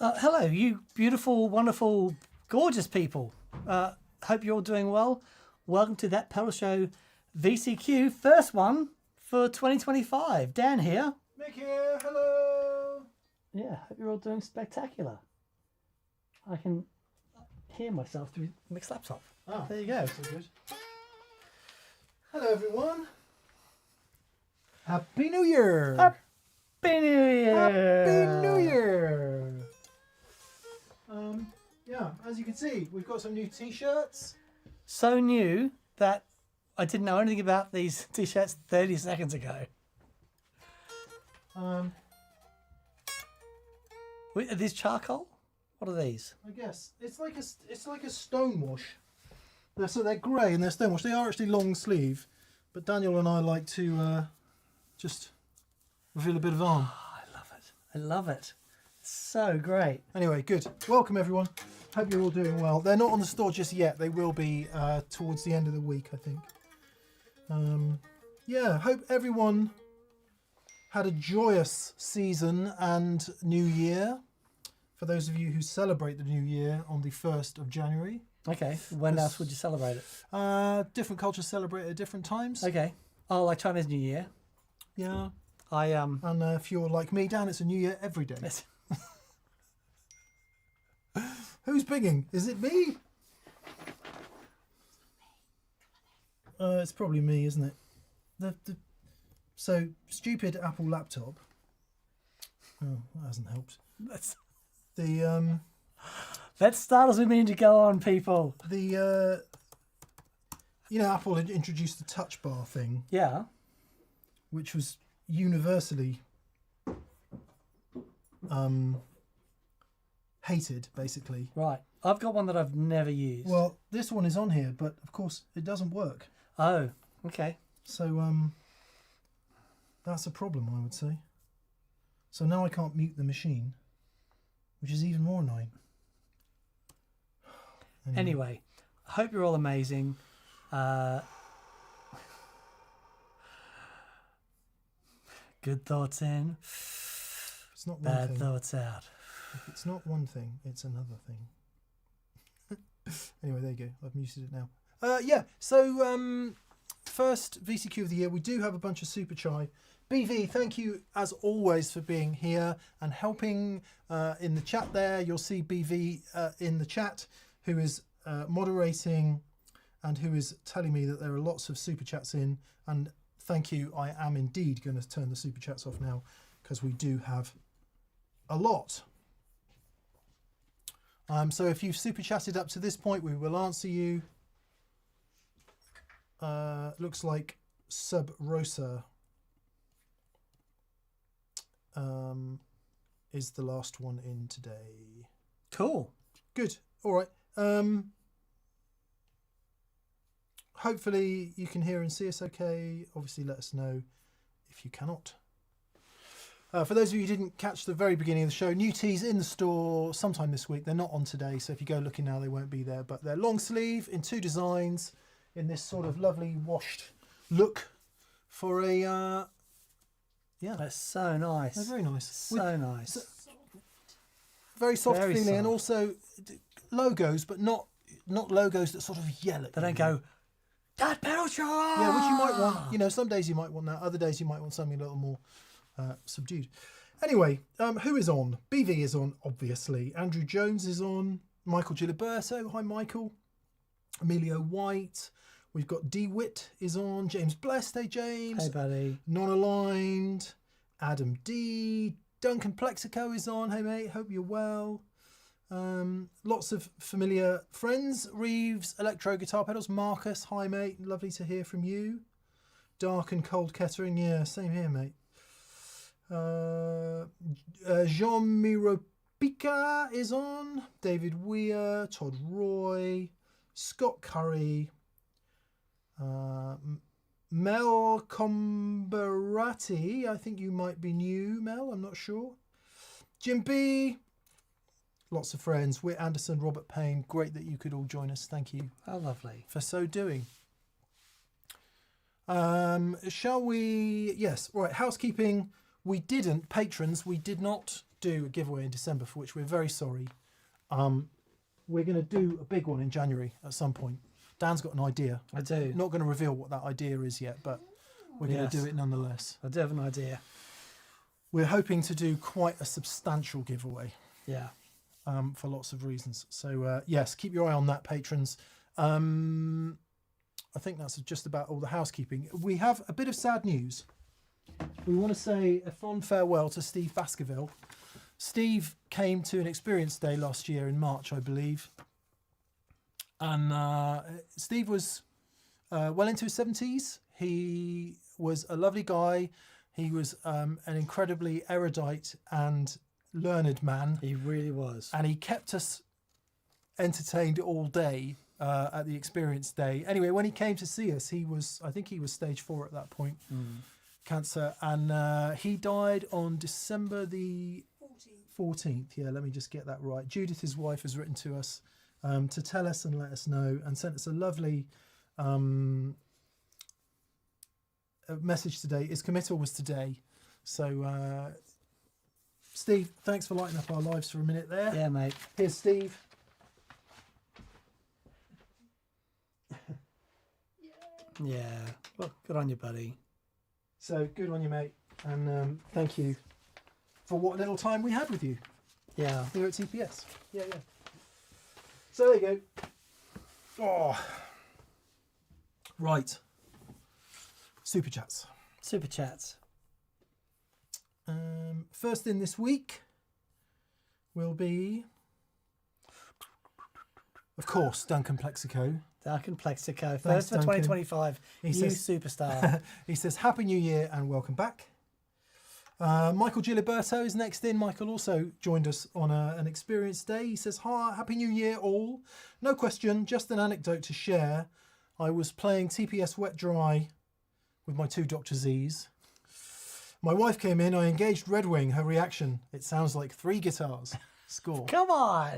Hello, you beautiful, wonderful, gorgeous people. Hope you're all doing well. Welcome to That Pedal Show VCQ, first one for 2025. Dan here. Mick here, hello. Yeah, hope you're all doing spectacular. I can hear myself through Mick's laptop. Ah, there you go. So good. Hello, everyone. Happy New Year. Happy New Year. Happy New Year. Yeah, as you can see, we've got some new T-shirts. So new that I didn't know anything about these T-shirts 30 seconds ago. Wait, are these charcoal? What are these? I guess it's like a stone wash. They're grey and they're stone wash. They are actually long sleeve, but Daniel and I like to just reveal a bit of arm. Oh, I love it. I love it. So great. Anyway, good. Welcome everyone. Hope you're all doing well. They're not on the store just yet. They will be towards the end of the week, I think. Yeah, hope everyone had a joyous season and New Year. For those of you who celebrate the New Year on the 1st of January. Okay. When else would you celebrate it? Different cultures celebrate at different times. Okay. Oh, like Chinese New Year. Yeah. And if you're like me, Dan, it's a New Year every day. Yes. Who's pinging? Is it me? It's probably me, isn't it? So stupid Apple laptop. Oh, that hasn't helped. Let's start as we mean to go on, people. Apple had introduced the touch bar thing. Yeah. Which was universally hated, basically. Right. I've got one that I've never used. Well, this one is on here, but of course it doesn't work. Oh, okay. So that's a problem, I would say. So now I can't mute the machine, which is even more annoying. Anyway, I hope you're all amazing. Good thoughts in, it's not one bad thing. thoughts out. If it's not one thing, it's another thing. Anyway, there you go. I've muted it now. Yeah, so first VCQ of the year. We do have a bunch of Super Chai. BV, thank you as always for being here and helping in the chat there. You'll see BV in the chat who is moderating and who is telling me that there are lots of Super Chats in. And thank you. I am indeed going to turn the Super Chats off now because we do have a lot. So if you've super chatted up to this point, we will answer you. Looks like Sub Rosa is the last one in today. Cool. Good. All right. Hopefully you can hear and see us okay. Obviously let us know if you cannot. For those of you who didn't catch the very beginning of the show, new tees in the store sometime this week. They're not on today, so if you go looking now, they won't be there. But they're long sleeve in 2 designs in this sort of lovely washed look for a... yeah. That's so nice. They're very nice. So nice. Very soft Very feeling soft. and also logos, but not logos that sort of yell at They you. don't go, That Pedal Show! Yeah, which you might want. Some days you might want that. Other days you might want something a little more... subdued. Anyway, who is on? BV is on, obviously. Andrew Jones is on. Michael Giliberto. Hi, Michael. Emilio White. We've got DeWitt is on. James Blessed. Hey, James. Hey, buddy. Non-aligned. Adam D. Duncan Plexico is on. Hey, mate. Hope you're well. Lots of familiar friends. Reeves, Electro Guitar Pedals. Marcus. Hi, mate. Lovely to hear from you. Dark and Cold Kettering. Yeah, same here, mate. Jean Miropica is on. David Weir, Todd Roy, Scott Curry, Mel Comberati. I think you might be new, Mel. I'm not sure. Jim B. Lots of friends. Whit Anderson, Robert Payne. Great that you could all join us. Thank you. How lovely. For so doing. Shall we? Yes. Right. Housekeeping. patrons, we did not do a giveaway in December, for which we're very sorry. We're going to do a big one in January at some point. Dan's got an idea. I do. Not going to reveal what that idea is yet, but we're going to do it nonetheless. I do have an idea. We're hoping to do quite a substantial giveaway. Yeah. For lots of reasons. So, yes, keep your eye on that, patrons. I think that's just about all the housekeeping. We have a bit of sad news. We want to say a fond farewell to Steve Baskerville. Steve came to an experience day last year in March, I believe. And Steve was well into his 70s. He was a lovely guy. He was an incredibly erudite and learned man. He really was. And he kept us entertained all day at the experience day. Anyway, when he came to see us, I think he was stage 4 at that point, cancer. And he died on December the 14th. Yeah, let me just get that right. Judith, his wife, has written to us to tell us and let us know, and sent us a lovely message today. His committal was today. So, Steve, thanks for lighting up our lives for a minute there. Yeah, mate. Here's Steve. Yeah. Well, good on you, buddy. So, good on you, mate. And thank you for what little time we had with you. Yeah. Here at TPS. Yeah. So there you go. Oh. Right. Super chats. Super chats. First in this week will be, of course, Duncan Plexico. Duncan Plexico. Thanks, First for Duncan. 2025. He You says- superstar. He says, Happy New Year and welcome back. Michael Giliberto is next in. Michael also joined us on an experience day. He says, hi, Happy New Year all. No question, just an anecdote to share. I was playing TPS Wet Dry with my 2 Dr. Z's. My wife came in, I engaged Red Wing. Her reaction, it sounds like 3 guitars. Score. Come on.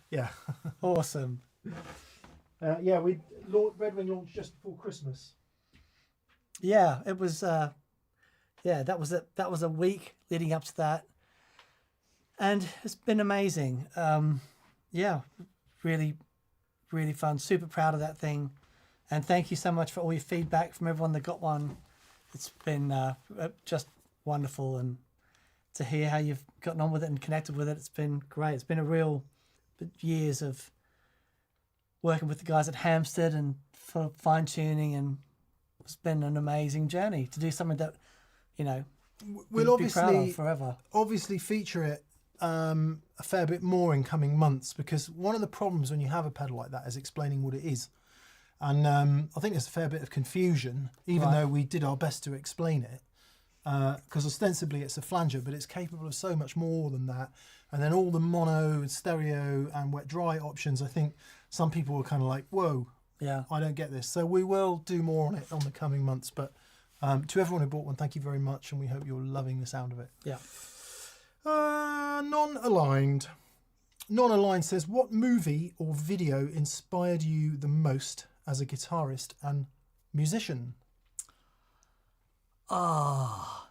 Yeah. Awesome. Yeah, Red Wing launched just before Christmas. Yeah, it was. That was a week leading up to that, and it's been amazing. Yeah, really, really fun. Super proud of that thing, and thank you so much for all your feedback from everyone that got one. It's been just wonderful, and to hear how you've gotten on with it and connected with it, it's been great. It's been a real years of working with the guys at Hampstead and for fine tuning, and it's been an amazing journey to do something that, you know, We'll be proud of forever. obviously feature it a fair bit more in coming months, because one of the problems when you have a pedal like that is explaining what it is. And I think there's a fair bit of confusion, even though we did our best to explain it, because ostensibly it's a flanger, but it's capable of so much more than that. And then all the mono and stereo and wet dry options, I think some people were kind of like, whoa, Yeah. I don't get this. So we will do more on it on the coming months. But to everyone who bought one, thank you very much, and we hope you're loving the sound of it. Yeah. Non-aligned. Non-aligned says, what movie or video inspired you the most as a guitarist and musician? Oh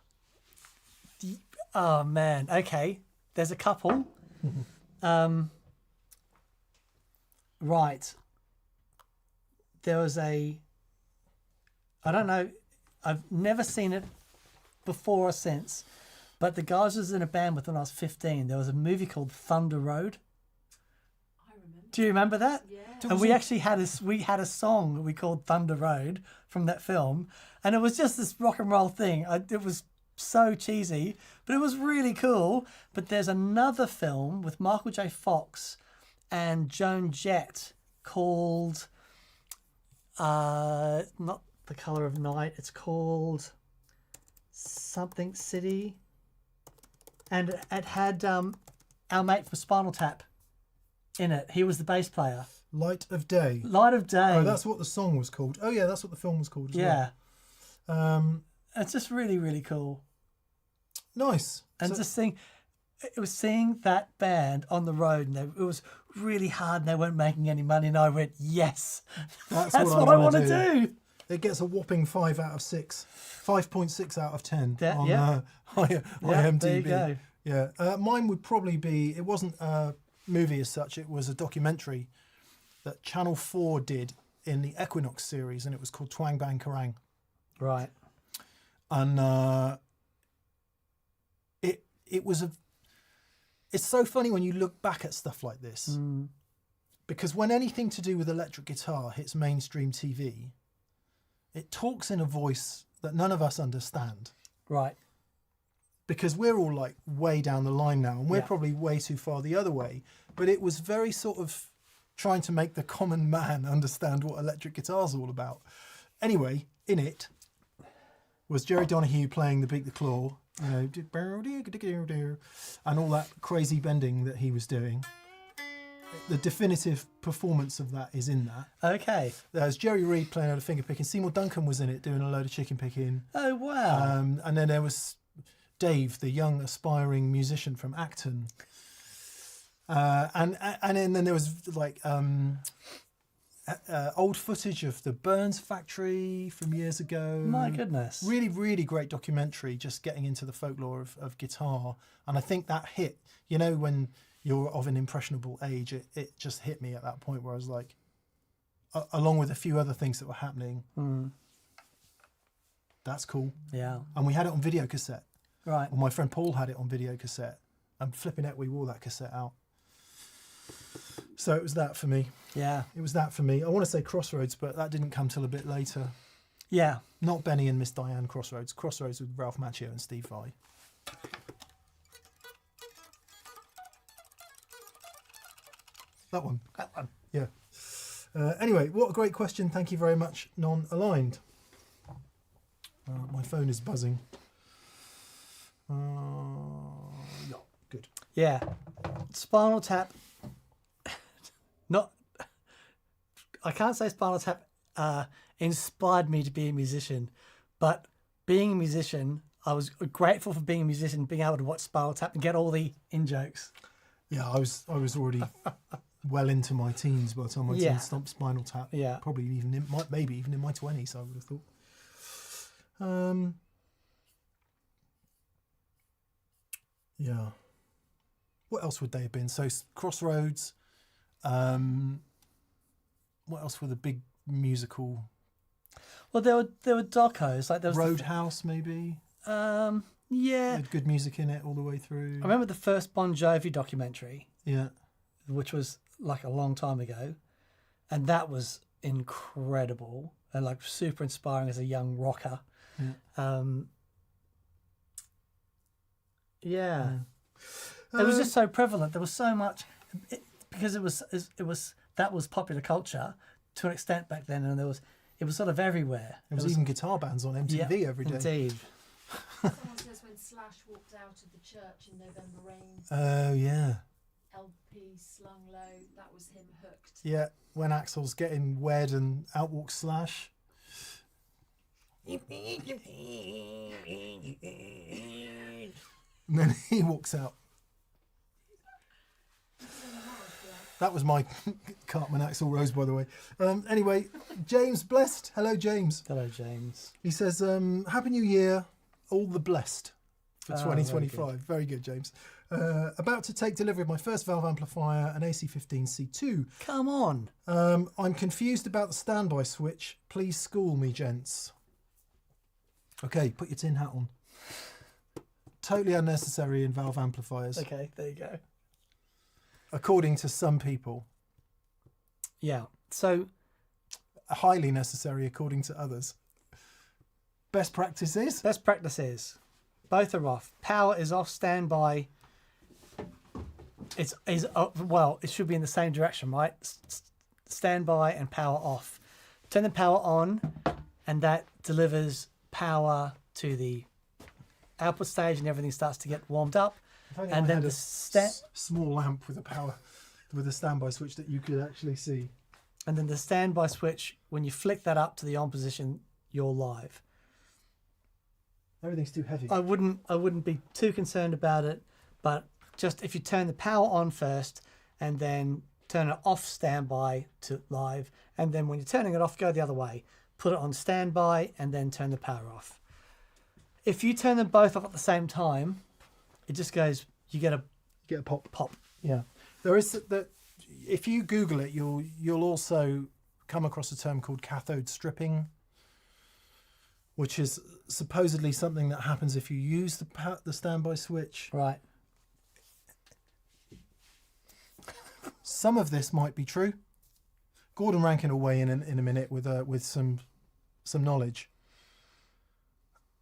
man. Okay. There's a couple. Right. There was I don't know, I've never seen it before or since, but the guys I was in a band with when I was 15, there was a movie called Thunder Road. I remember. Do you remember that? Yeah. And we actually had a song that we called Thunder Road from that film, and it was just this rock and roll thing. It was so cheesy, but it was really cool. But there's another film with Michael J. Fox and Joan Jett called not The Color of Night. It's called something City, and it had our mate from Spinal Tap in it. He was the bass player. Light of Day. Light of Day. Oh, that's what the song was called. Oh, yeah, that's what the film was called as yeah. well. It's just really, really cool. Nice. And So- just seeing that band on the road, and it was really hard, and they weren't making any money, and I went, yes, That's that's what what I wanna want to do. It gets a whopping 5 out of 6, 5.6 out of 10 Yeah, on yeah. IMDb. There you go. Yeah, mine would probably be. It wasn't a movie as such. It was a documentary that Channel 4 did in the Equinox series, and it was called Twang Bang Kerrang. Right. And it was a. It's so funny when you look back at stuff like this, because when anything to do with electric guitar hits mainstream TV, it talks in a voice that none of us understand. Right. Because we're all like way down the line now, and we're Yeah. probably way too far the other way. But it was very sort of trying to make the common man understand what electric guitar's all about. Anyway, in it was Jerry Donahue playing the Beat the Claw, you know, and all that crazy bending that he was doing. The definitive performance of that is in that. Okay. There's Jerry Reed playing out a finger picking. Seymour Duncan was in it doing a load of chicken picking. Oh, wow. And then there was Dave, the young aspiring musician from Acton. And then there was like old footage of the Burns factory from years ago. My goodness. Really, really great documentary, just getting into the folklore of guitar. And I think that hit, you know, when you're of an impressionable age, it just hit me at that point where I was like, along with a few other things that were happening, that's cool. Yeah. And we had it on video cassette. Right. Well, my friend Paul had it on video cassette. And flipping it, we wore that cassette out. So it was that for me. Yeah. It was that for me. I want to say Crossroads, but that didn't come till a bit later. Yeah. Not Benny and Miss Diane Crossroads. Crossroads with Ralph Macchio and Steve Vai. That one. That one. Yeah. Anyway, what a great question. Thank you very much, Non-Aligned. My phone is buzzing. Yeah, good. Yeah. Spinal Tap. Not. I can't say Spinal Tap inspired me to be a musician, but being a musician, I was grateful for being a musician, being able to watch Spinal Tap and get all the in jokes. Yeah, I was already well into my teens by the time I Yeah. stopped Spinal Tap. Yeah. Probably maybe even in my 20s, I would have thought. Yeah. What else would they have been? So Crossroads. What else were the big musical? Well, there were docos, like there was Roadhouse, maybe. yeah. With good music in it all the way through. I remember the first Bon Jovi documentary, Yeah. which was like a long time ago, and that was incredible and like super inspiring as a young rocker. Yeah. Yeah. It was just so prevalent. There was so much because it was that was popular culture to an extent back then, and it was sort of everywhere. There was even guitar bands on MTV every day. Indeed. Someone says when Slash walked out of the church in November Rain, Oh, yeah. LP slung low, that was him hooked. Yeah, when Axel's getting wed and out walks Slash. And then he walks out. That was my Cartman Axel Rose, by the way. Anyway, James Blessed. Hello, James. Hello, James. He says, Happy New Year, all the blessed for Oh, 2025. Very good, James. About to take delivery of my first valve amplifier, an AC15C2. Come on. I'm confused about the standby switch. Please school me, gents. Okay, put your tin hat on. Totally unnecessary in valve amplifiers, Okay, there you go. according to some people. Yeah. So Highly necessary according to others. Best practices? best practices. Both are off. Power is off. Standby. It should be in the same direction, right? Standby and power off. Turn the power on, and that delivers power to the output stage, and everything starts to get warmed up. And then the small lamp with a standby switch that you could actually see. And then the standby switch, when you flick that up to the on position, you're live. Everything's too heavy. I wouldn't be too concerned about it, but just if you turn the power on first and then turn it off standby to live, and then when you're turning it off, go the other way. put it on standby, and then turn the power off. If you turn them both off at the same time, it just goes, you get a pop. pop. Yeah. There is that. If you Google it, you'll also come across a term called cathode stripping, which is supposedly something that happens if you use the standby switch. Right. Some of this might be true. Gordon Rankin will weigh in a minute with some knowledge.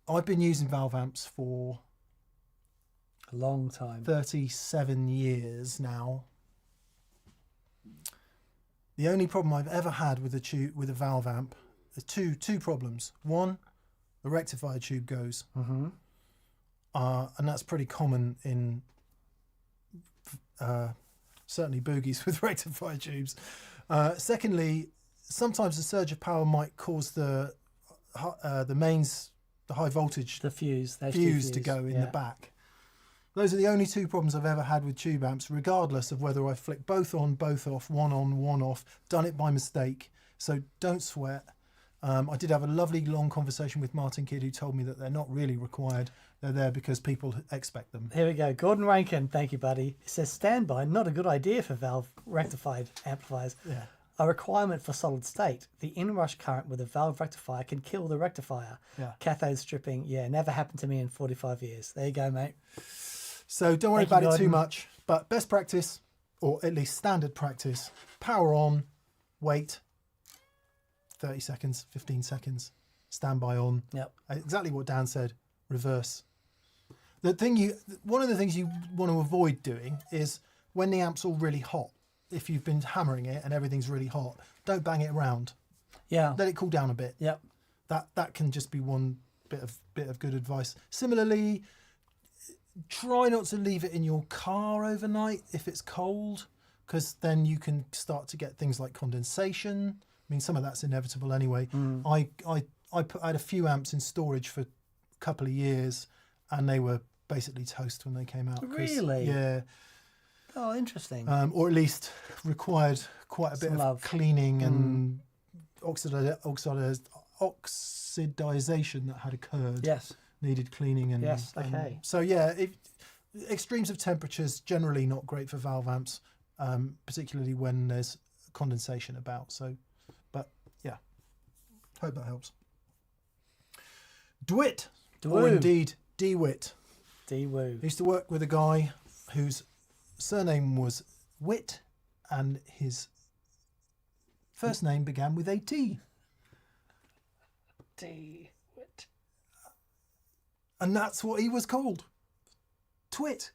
I've been using valve amps for A long time. 37 years now. The only problem I've ever had with a valve amp, there's two problems. One, the rectifier tube goes, Mm-hmm. and that's pretty common in certainly boogies with rectifier tubes. Secondly, sometimes the surge of power might cause the mains, the high voltage The fuse. fuse to go in the back. Those are the only two problems I've ever had with tube amps, regardless of whether I flick both on, both off, one on, one off, done it by mistake. So don't sweat. I did have a lovely long conversation with Martin Kidd, who told me that they're not really required. They're there because people expect them. Here we go. Gordon Rankin, thank you, buddy. It says standby, not a good idea for valve rectified amplifiers. Yeah. A requirement for solid state. The inrush current with a valve rectifier can kill the rectifier. Yeah. Cathode stripping, never happened to me in 45 years. There you go, mate. So don't worry Thank you, about it too Gordon. much. But best practice, or at least standard practice, power on, wait, 30 seconds, 15 seconds, standby on. Yep. Exactly what Dan said, reverse. One of the things you want to avoid doing is when the amp's all really hot, if you've been hammering it and everything's really hot, don't bang it around. Yeah. Let it cool down a bit. Yep. That can just be one bit of good advice. Similarly, try not to leave it in your car overnight if it's cold, because then you can start to get things like condensation. I mean, some of that's inevitable anyway. I had a few amps in storage for a couple of years, and they were basically toast when they came out. 'Cause, Really? yeah. Oh, interesting. Or at least required quite a bit Some of love. cleaning and oxidization that had occurred. Yes. Needed cleaning and Yes, okay. so yeah, extremes of temperatures generally not great for valve amps, particularly when there's condensation about. So, but yeah, hope that helps. DeWitt, or Dwoo. indeed DeWitt. D-woo. I used to work with a guy whose surname was Witt, and his first name began with a T. D-wit. And that's what he was called. Twit.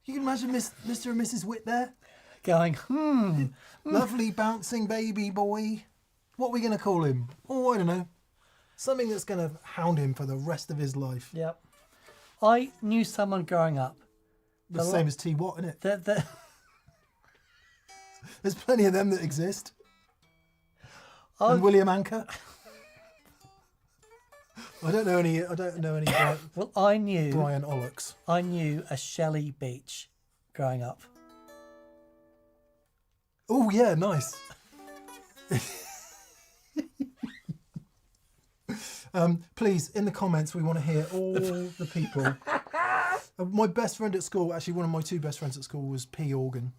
You can imagine Mr. and Mrs. Witt there. Going, Lovely bouncing baby boy. What are we going to call him? Oh, I don't know. Something that's going to hound him for the rest of his life. Yep. I knew someone growing up. The same as T. Watt, isn't it? That There's plenty of them that exist. Oh. And William Anker. I don't know any well, I knew Brian Ollocks. a Shelley Beach growing up. Oh yeah, nice. Please, in the comments, we want to hear all the people. My best friend at school, actually one of my two best friends at school, was P. Organ.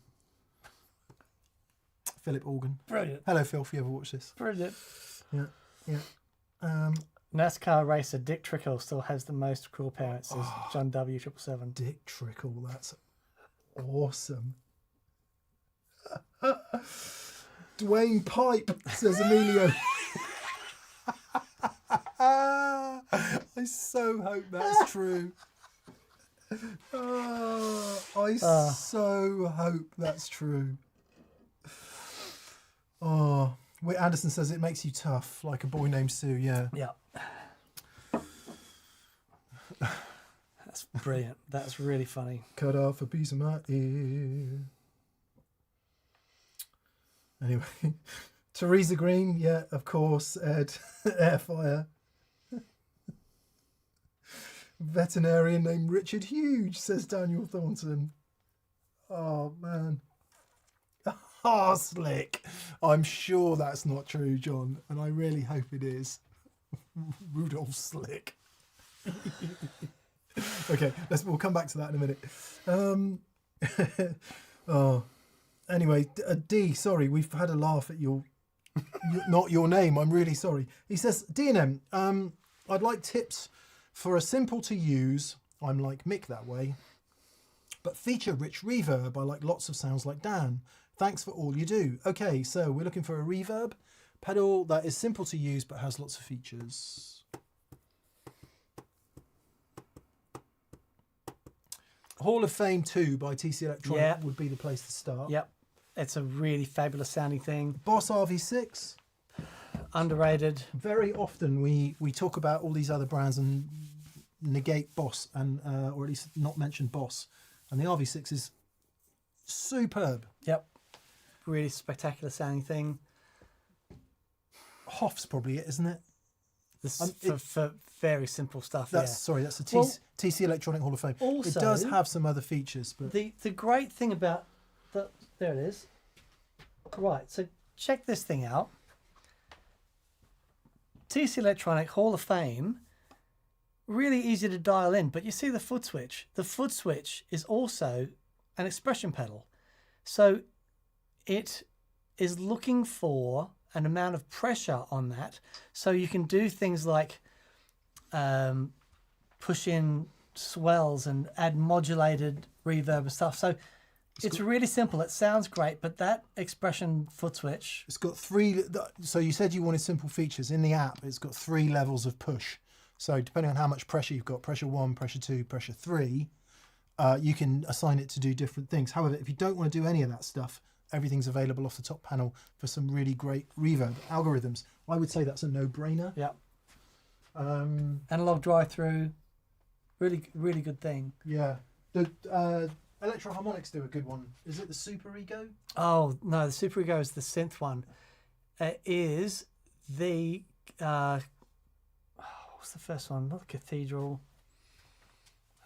Philip Organ. Brilliant. Hello, Phil, if you ever watch this. Brilliant. Yeah. NASCAR racer Dick Trickle still has the most cruel parents as John W. 777. Dick Trickle, that's awesome. Dwayne Pipe, says Emilio. I so hope that's true. I so hope that's true. Oh, Whit Anderson says it makes you tough, like a boy named Sue. Yeah. Yeah. That's brilliant. That's really funny. Cut off a piece of my ear. Anyway, Teresa Green, yeah, of course. Ed, Airfire. Veterinarian named Richard Huge, says Daniel Thornton. Oh, man. Slick. I'm sure that's not true, John, and I really hope it is. Rudolph Slick. Okay, we'll come back to that in a minute. Oh, anyway, D. Sorry, we've had a laugh at not your name. I'm really sorry. He says, D&M. I'd like tips for a simple to use. I'm like Mick that way, but feature-rich reverb. I like lots of sounds like Dan. Thanks for all you do. Okay, so we're looking for a reverb pedal that is simple to use but has lots of features. Hall of Fame 2 by TC Electronic would be the place to start. Yep. It's a really fabulous sounding thing. Boss RV6. Underrated. Very often we talk about all these other brands and negate Boss, and or at least not mention Boss. And the RV6 is superb. Yep. Really spectacular sounding thing. Hoff's probably it, isn't it? For very simple stuff. Sorry, that's the TC Electronic Hall of Fame. Also, it does have some other features, but the great thing about there it is. Right, so check this thing out. TC Electronic Hall of Fame, really easy to dial in, but you see the foot switch. The foot switch is also an expression pedal. So it is looking for an amount of pressure on that, so you can do things like push in swells and add modulated reverb and stuff. So it's really simple. It sounds great, but that expression foot switch, it's got 3. So you said you wanted simple features. In the app, it's got 3 levels of push. So depending on how much pressure you've got, pressure 1, pressure 2, pressure 3, you can assign it to do different things. However, if you don't want to do any of that stuff, everything's available off the top panel for some really great reverb algorithms. I would say that's a no-brainer. yeah. Analog drive-through, really good thing. Yeah. The Electro Harmonics do a good one. Is it the Super Ego? Oh no, the Super Ego is the synth one. It is the what's the first one? Not the Cathedral.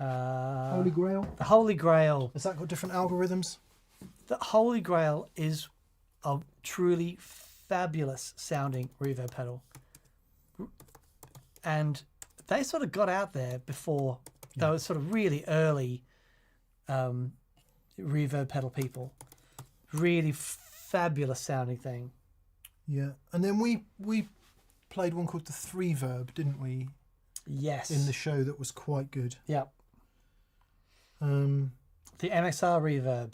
Holy Grail. The Holy Grail. Has that got different algorithms? The Holy Grail is a truly fabulous sounding reverb pedal, and they sort of got out there before. They were sort of really early reverb pedal people. Really fabulous sounding thing. Yeah, and then we played one called the 3Verb, didn't we? Yes. In the show that was quite good. Yeah. Um, The MXR reverb,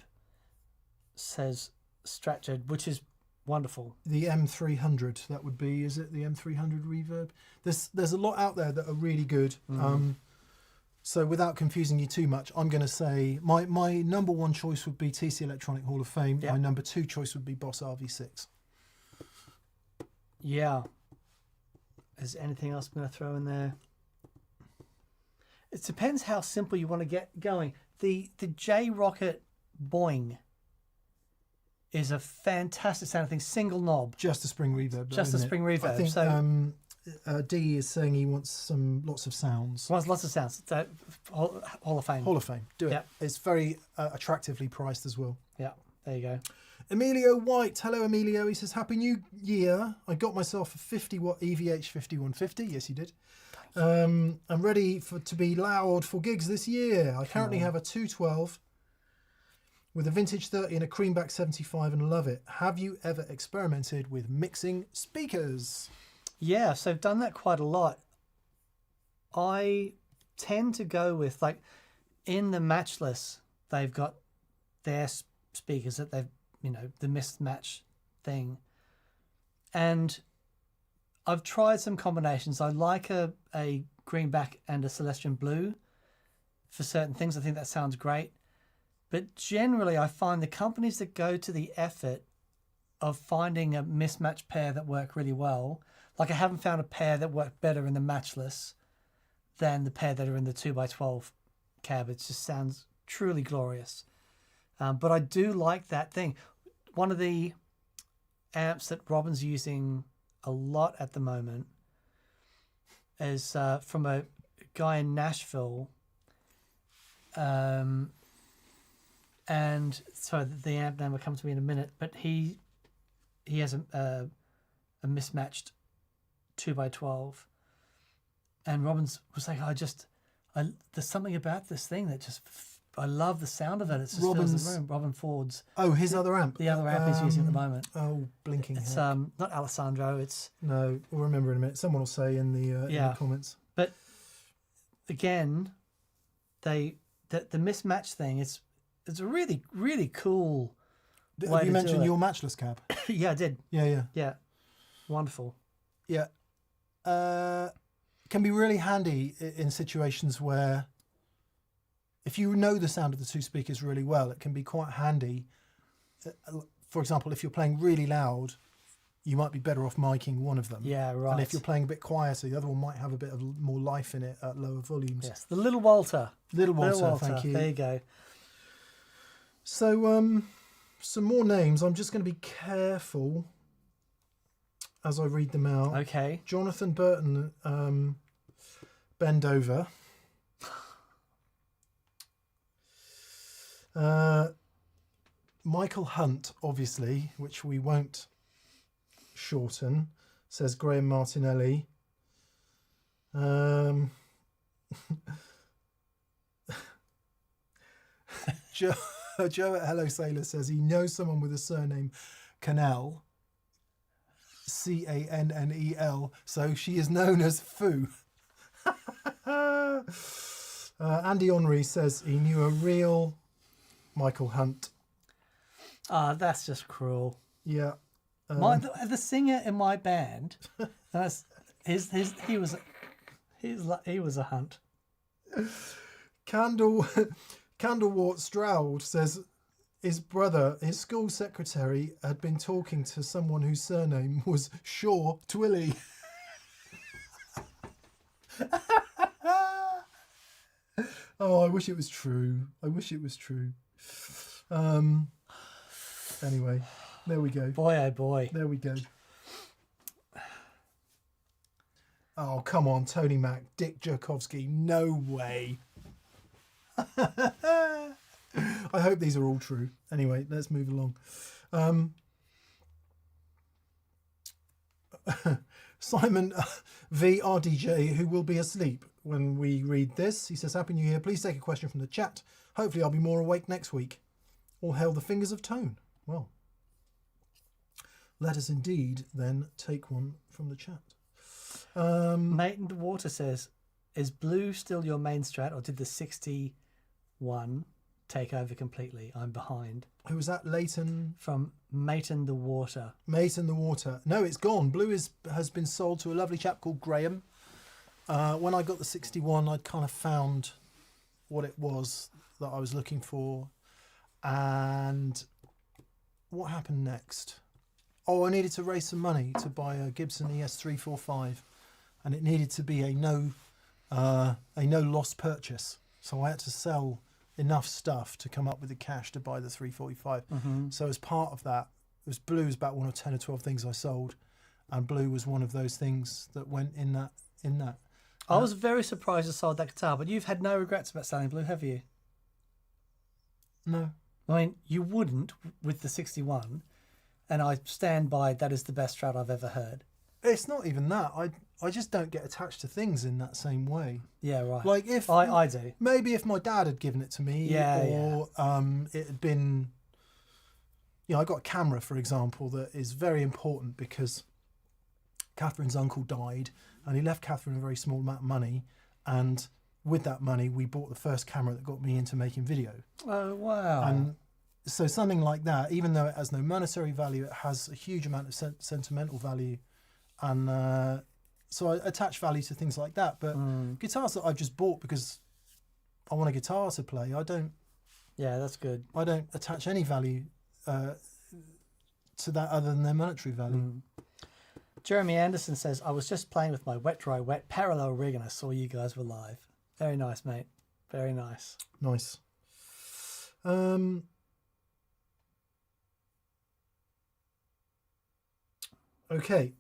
says Stratford, which is wonderful. The M300, that would be, is it the M300 reverb? There's a lot out there that are really good. So without confusing you too much, I'm going to say my number 1 choice would be TC Electronic Hall of Fame. Yep. My number 2 choice would be Boss RV6. Yeah. Is anything else I'm going to throw in there? It depends how simple you want to get going. The J Rocket Boing is a fantastic sounding thing. Single knob. Just a spring reverb. Just a isn't it? spring reverb. I think So D is saying he wants lots of sounds. wants lots of sounds. So, Hall of Fame. Hall of Fame. Do it. Yep. It's very attractively priced as well. Yeah, there you go. Emilio White. Hello, Emilio. He says, Happy New Year. I got myself a 50-watt EVH 5150. Yes, you did. I'm ready to be loud for gigs this year. I currently have a 212 with a vintage 30 and a creamback 75 and love it. Have you ever experimented with mixing speakers? Yeah, so I've done that quite a lot. I tend to go with, like, in the Matchless, they've got their speakers that they've, the mismatch thing. And I've tried some combinations. I like a greenback and a Celestian blue for certain things. I think that sounds great. But generally, I find the companies that go to the effort of finding a mismatched pair that work really well, like I haven't found a pair that work better in the Matchless than the pair that are in the 2x12 cab. It just sounds truly glorious. But I do like that thing. One of the amps that Robin's using a lot at the moment is from a guy in Nashville. and sorry, the amp name will come to me in a minute. But he has a mismatched 2x12, and Robin's was like, there's something about this thing that just I love the sound of it. It just fills the room. Robin Ford's. Oh, his other amp. The other amp he's using at the moment. Oh, blinking It's heck. not Alessandro. It's No, we'll remember in a minute. Someone will say in the comments. But again, the mismatch thing is it's a really really cool. Have you mentioned your matchless cab? Yeah, I did. Yeah. Wonderful. Yeah. Can be really handy in situations where, if you know the sound of the two speakers really well, it can be quite handy. For example, if you're playing really loud, you might be better off miking one of them. Yeah, right. And if you're playing a bit quieter, the other one might have a bit of more life in it at lower volumes. Yes, the Little Walter. Little Walter, thank you. There you go. So, some more names. I'm just going to be careful as I read them out. Okay. Jonathan Burton, Bend Over. Michael Hunt, obviously, which we won't shorten, says Graham Martinelli. Joe at Hello Sailor says he knows someone with a surname Cannell, Cannel, so she is known as Foo. Andy Henry says he knew a real Michael Hunt. That's just cruel. Yeah. The singer in my band, he was a Hunt. Candlewort Stroud says his brother, his school secretary, had been talking to someone whose surname was Shaw Twilly. Oh, I wish it was true. Anyway, there we go. Boy, oh boy. There we go. Oh, come on, Tony Mac, Dick Jerkovsky. No way. I hope these are all true. Anyway, let's move along. Simon V. RDJ, who will be asleep when we read this. He says, Happy New Year. Please take a question from the chat. Hopefully I'll be more awake next week. All hail the fingers of tone. Well, let us indeed then take one from the chat. Nate in the Water says, is blue still your main strat, or did the 61 take over completely? I'm behind. Who was that? Leighton? From Mate in the Water. Mate in the Water. No, it's gone. Blue has been sold to a lovely chap called Graham. When I got the 61, I'd kind of found what it was that I was looking for. And what happened next? Oh, I needed to raise some money to buy a Gibson ES345, and it needed to be a no loss purchase. So I had to sell enough stuff to come up with the cash to buy the 345. Mm-hmm. So as part of that, blue was about one of 10 or 12 things I sold, and blue was one of those things that went in that. I was very surprised I sold that guitar, but you've had no regrets about selling blue, have you? No. I mean, you wouldn't with the 61, and I stand by that is the best strat I've ever heard. It's not even that. I just don't get attached to things in that same way. Yeah, right. Like if I do. Maybe if my dad had given it to me, it had been. I got a camera, for example, that is very important because Catherine's uncle died, and he left Catherine a very small amount of money, and with that money, we bought the first camera that got me into making video. Oh, wow. And so something like that, even though it has no monetary value, it has a huge amount of sentimental value. And so I attach value to things like that. But guitars that I've just bought because I want a guitar to play, Yeah, that's good. I don't attach any value to that other than their monetary value. Jeremy Anderson says, I was just playing with my wet, dry, wet parallel rig and I saw you guys were live. Very nice, mate. Very nice. Nice. Okay,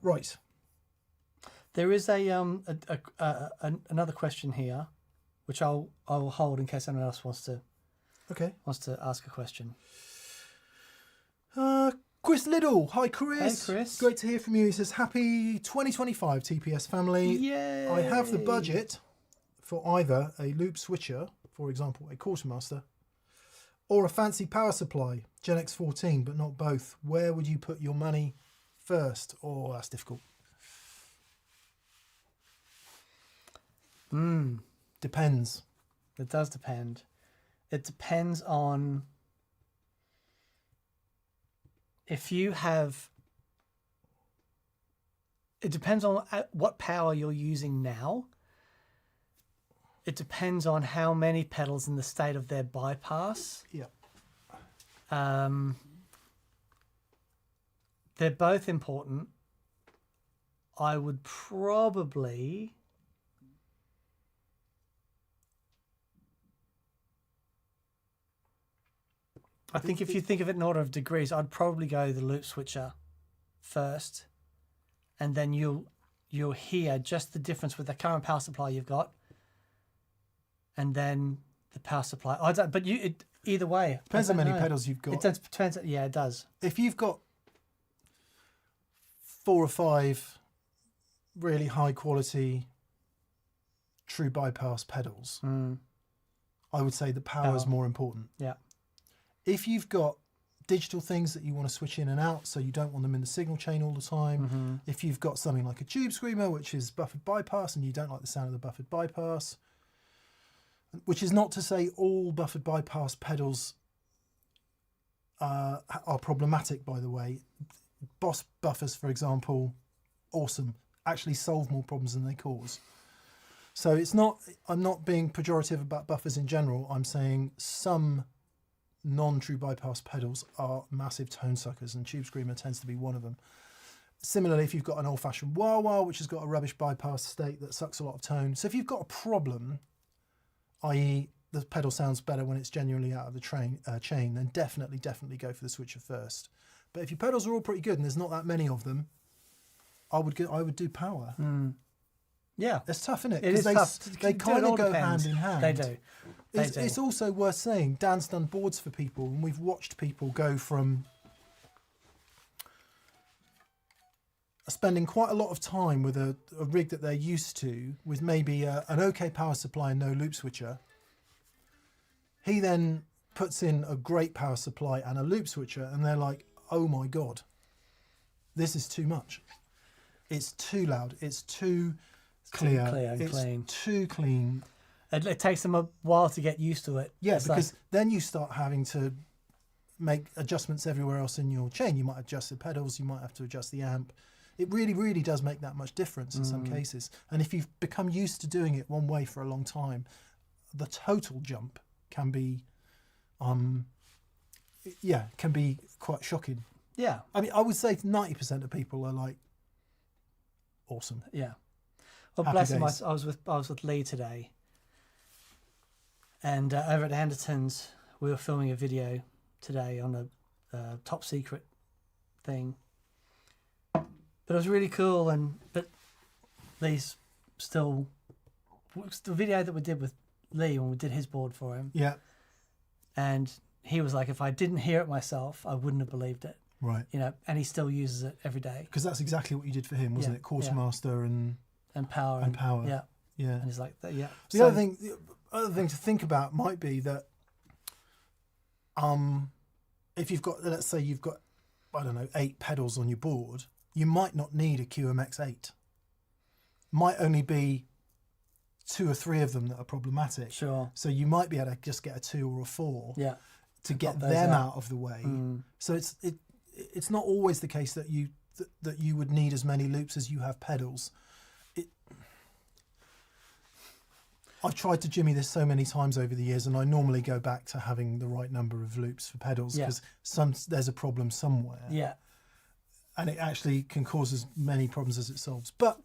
right. There is another question here, which I'll hold in case anyone else wants to Okay. wants to ask a question. Chris Liddell. Hi, Chris. Hey, Chris. Great to hear from you. He says, happy 2025 TPS family. Yay! I have the budget for either a loop switcher, for example, a quartermaster, or a fancy power supply, Gen X 14, but not both. Where would you put your money first? Oh, that's difficult. Depends. It does depend. It depends on if you have. It depends on what power you're using now. It depends on how many pedals in the state of their bypass. Yeah. They're both important. I would probably. I think if you think of it in order of degrees, I'd probably go the loop switcher first, and then you'll hear just the difference with the current power supply you've got, and then the power supply. I don't, but either way Depends how many pedals you've got. It depends. Yeah, it does. If you've got 4 or 5 really high quality true bypass pedals, I would say the power is more important. Yeah. If you've got digital things that you want to switch in and out, so you don't want them in the signal chain all the time, if you've got something like a tube screamer, which is buffered bypass, and you don't like the sound of the buffered bypass, which is not to say all buffered bypass pedals are problematic, by the way. Boss buffers, for example, awesome, actually solve more problems than they cause. So it's not, I'm not being pejorative about buffers in general. I'm saying some non-true bypass pedals are massive tone suckers, and Tube Screamer tends to be one of them. Similarly, if you've got an old-fashioned wah-wah, which has got a rubbish bypass state that sucks a lot of tone. So if you've got a problem, i.e. the pedal sounds better when it's genuinely out of the chain, then definitely go for the switcher first. But if your pedals are all pretty good and there's not that many of them, I would do power. Yeah, it's tough, isn't it? It is tough. They kind of go hand in hand. They do. It's also worth saying, Dan's done boards for people, and we've watched people go from spending quite a lot of time with a rig that they're used to, with maybe an okay power supply and no loop switcher. He then puts in a great power supply and a loop switcher, and they're like, oh my God, this is too much. It's too loud. It's too clear and clean. Too clean. It takes them a while to get used to it. Yeah, it's because then you start having to make adjustments everywhere else in your chain. You might adjust the pedals, you might have to adjust the amp. It really, really does make that much difference in some cases. And if you've become used to doing it one way for a long time, the total jump can be, can be quite shocking. Yeah. I mean, I would say 90% of people are like, awesome. Yeah. Well, Happy bless him. days. I was with Lee today, and over at Anderton's, we were filming a video today on a top secret thing. But it was really cool, but Lee's still the video that we did with Lee when we did his board for him. Yeah. And he was like, if I didn't hear it myself, I wouldn't have believed it. Right. You know, and he still uses it every day. Because that's exactly what you did for him, wasn't it? Quartermaster and power. And power. Yeah. Yeah. And he's like, yeah. The other thing to think about might be that if you've got, let's say you've got, I don't know, 8 pedals on your board, you might not need a QMX8. Might only be 2 or 3 of them that are problematic. Sure. So you might be able to just get a 2 or a 4 to get them out of the way. So it's not always the case that you would need as many loops as you have pedals. I've tried to jimmy this so many times over the years, and I normally go back to having the right number of loops for pedals, because there's a problem somewhere. Yeah. And it actually can cause as many problems as it solves. But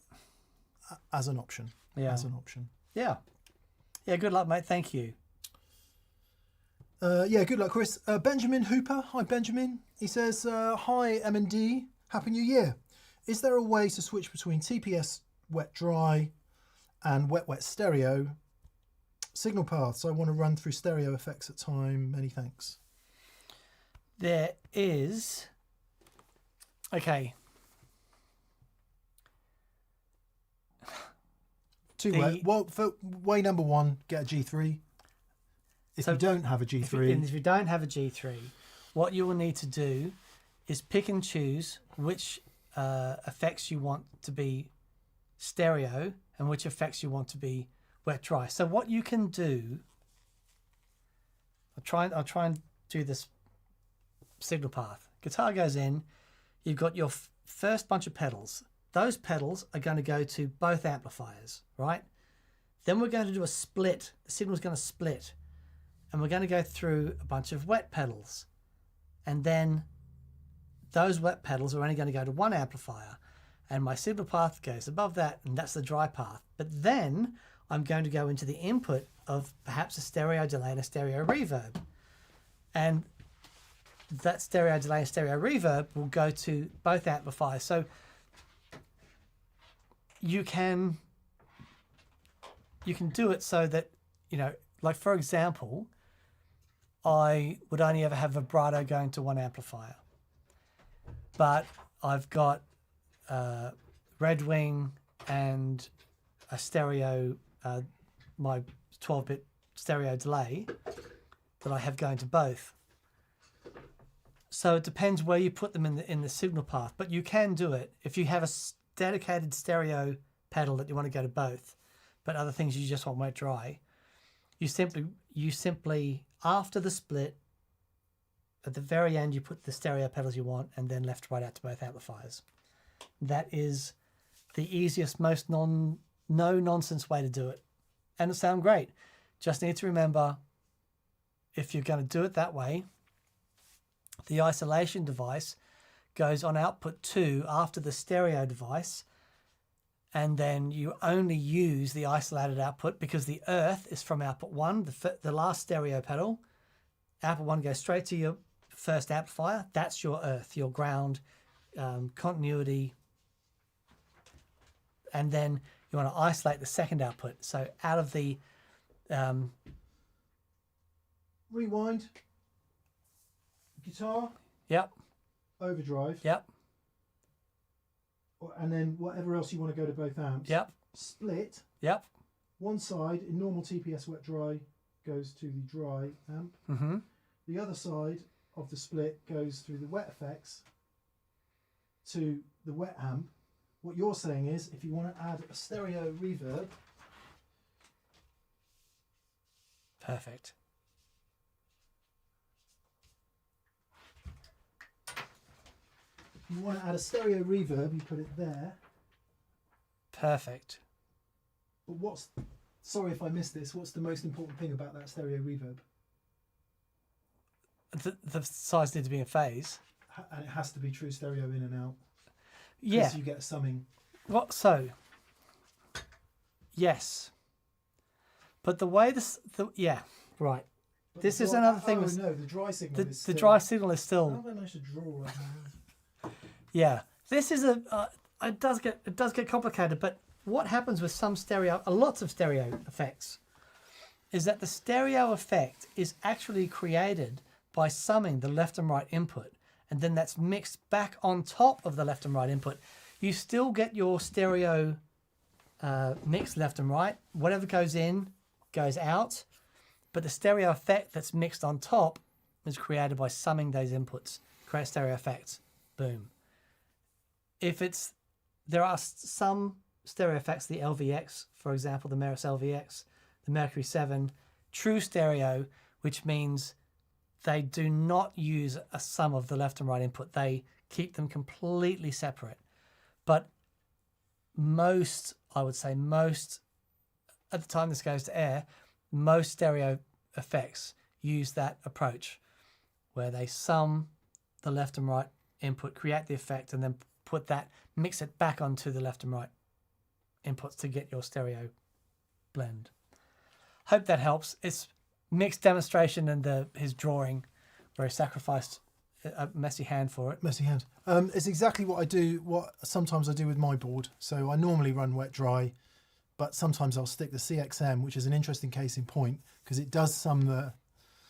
as an option. Yeah. As an option. Yeah. Yeah, good luck, mate. Thank you. Good luck, Chris. Benjamin Hooper. Hi, Benjamin. He says, hi, M&D. Happy New Year. Is there a way to switch between TPS wet-dry and wet-wet stereo Signal paths. I want to run through stereo effects at time. Many thanks. There is... Okay. Well, for way number one, get a G3. If you don't have a G3... If you don't have a G3, what you will need to do is pick and choose which effects you want to be stereo and which effects you want to be wet dry. So what you can do, I'll try and do this signal path. Guitar goes in, you've got your first bunch of pedals. Those pedals are going to go to both amplifiers, right? Then we're going to do a split. The signal's going to split. And we're going to go through a bunch of wet pedals. And then those wet pedals are only going to go to one amplifier. And my signal path goes above that, and that's the dry path. But then I'm going to go into the input of perhaps a stereo delay and a stereo reverb. And that stereo delay and stereo reverb will go to both amplifiers. So you can do it so that, you know, like for example, I would only ever have vibrato going to one amplifier, but I've got Red Wing and a stereo, my 12-bit stereo delay that I have going to both. So it depends where you put them in the signal path, but you can do it if you have a dedicated stereo pedal that you want to go to both, but other things you just want wet dry. You simply after the split, at the very end, you put the stereo pedals you want, and then left right out to both amplifiers. That is the easiest, most no nonsense way to do it, and it'll sound great. Just need to remember, if you're going to do it that way, the isolation device goes on output 2 after the stereo device, and then you only use the isolated output because the earth is from output 1, the last stereo pedal. Output 1 goes straight to your first amplifier. That's your earth, your ground, continuity. And then you want to isolate the second output. So out of the... Rewind. Guitar. Yep. Overdrive. Yep. And then whatever else you want to go to both amps. Yep. Split. Yep. One side in normal TPS wet dry goes to the dry amp. Mm-hmm. The other side of the split goes through the wet effects to the wet amp. What you're saying is, if you want to add a stereo reverb, perfect. You want to add a stereo reverb, you put it there. Perfect. But sorry if I missed this, what's the most important thing about that stereo reverb? The sides need to be in phase. And it has to be true stereo in and out. Yeah. Because you get summing. What? So, yes. But the way yeah, right. But this is another thing. No, the dry signal is still... The dry signal is still... How have I managed to draw right now? Yeah, this is it does get complicated, but what happens with some lots of stereo effects, is that the stereo effect is actually created by summing the left and right input, and then that's mixed back on top of the left and right input. You still get your stereo mix left and right. Whatever goes in goes out, but the stereo effect that's mixed on top is created by summing those inputs, create stereo effects. Boom. There are some stereo effects, the LVX, for example, the Meris LVX, the Mercury 7, true stereo, which means they do not use a sum of the left and right input. They keep them completely separate. But I would say most, at the time this goes to air, most stereo effects use that approach, where they sum the left and right input, create the effect, and then mix it back onto the left and right inputs to get your stereo blend. Hope that helps. It's mixed demonstration and his drawing where he sacrificed a messy hand for it. Messy hand. It's exactly what sometimes I do with my board. So I normally run wet dry, but sometimes I'll stick the CXM, which is an interesting case in point because it does some.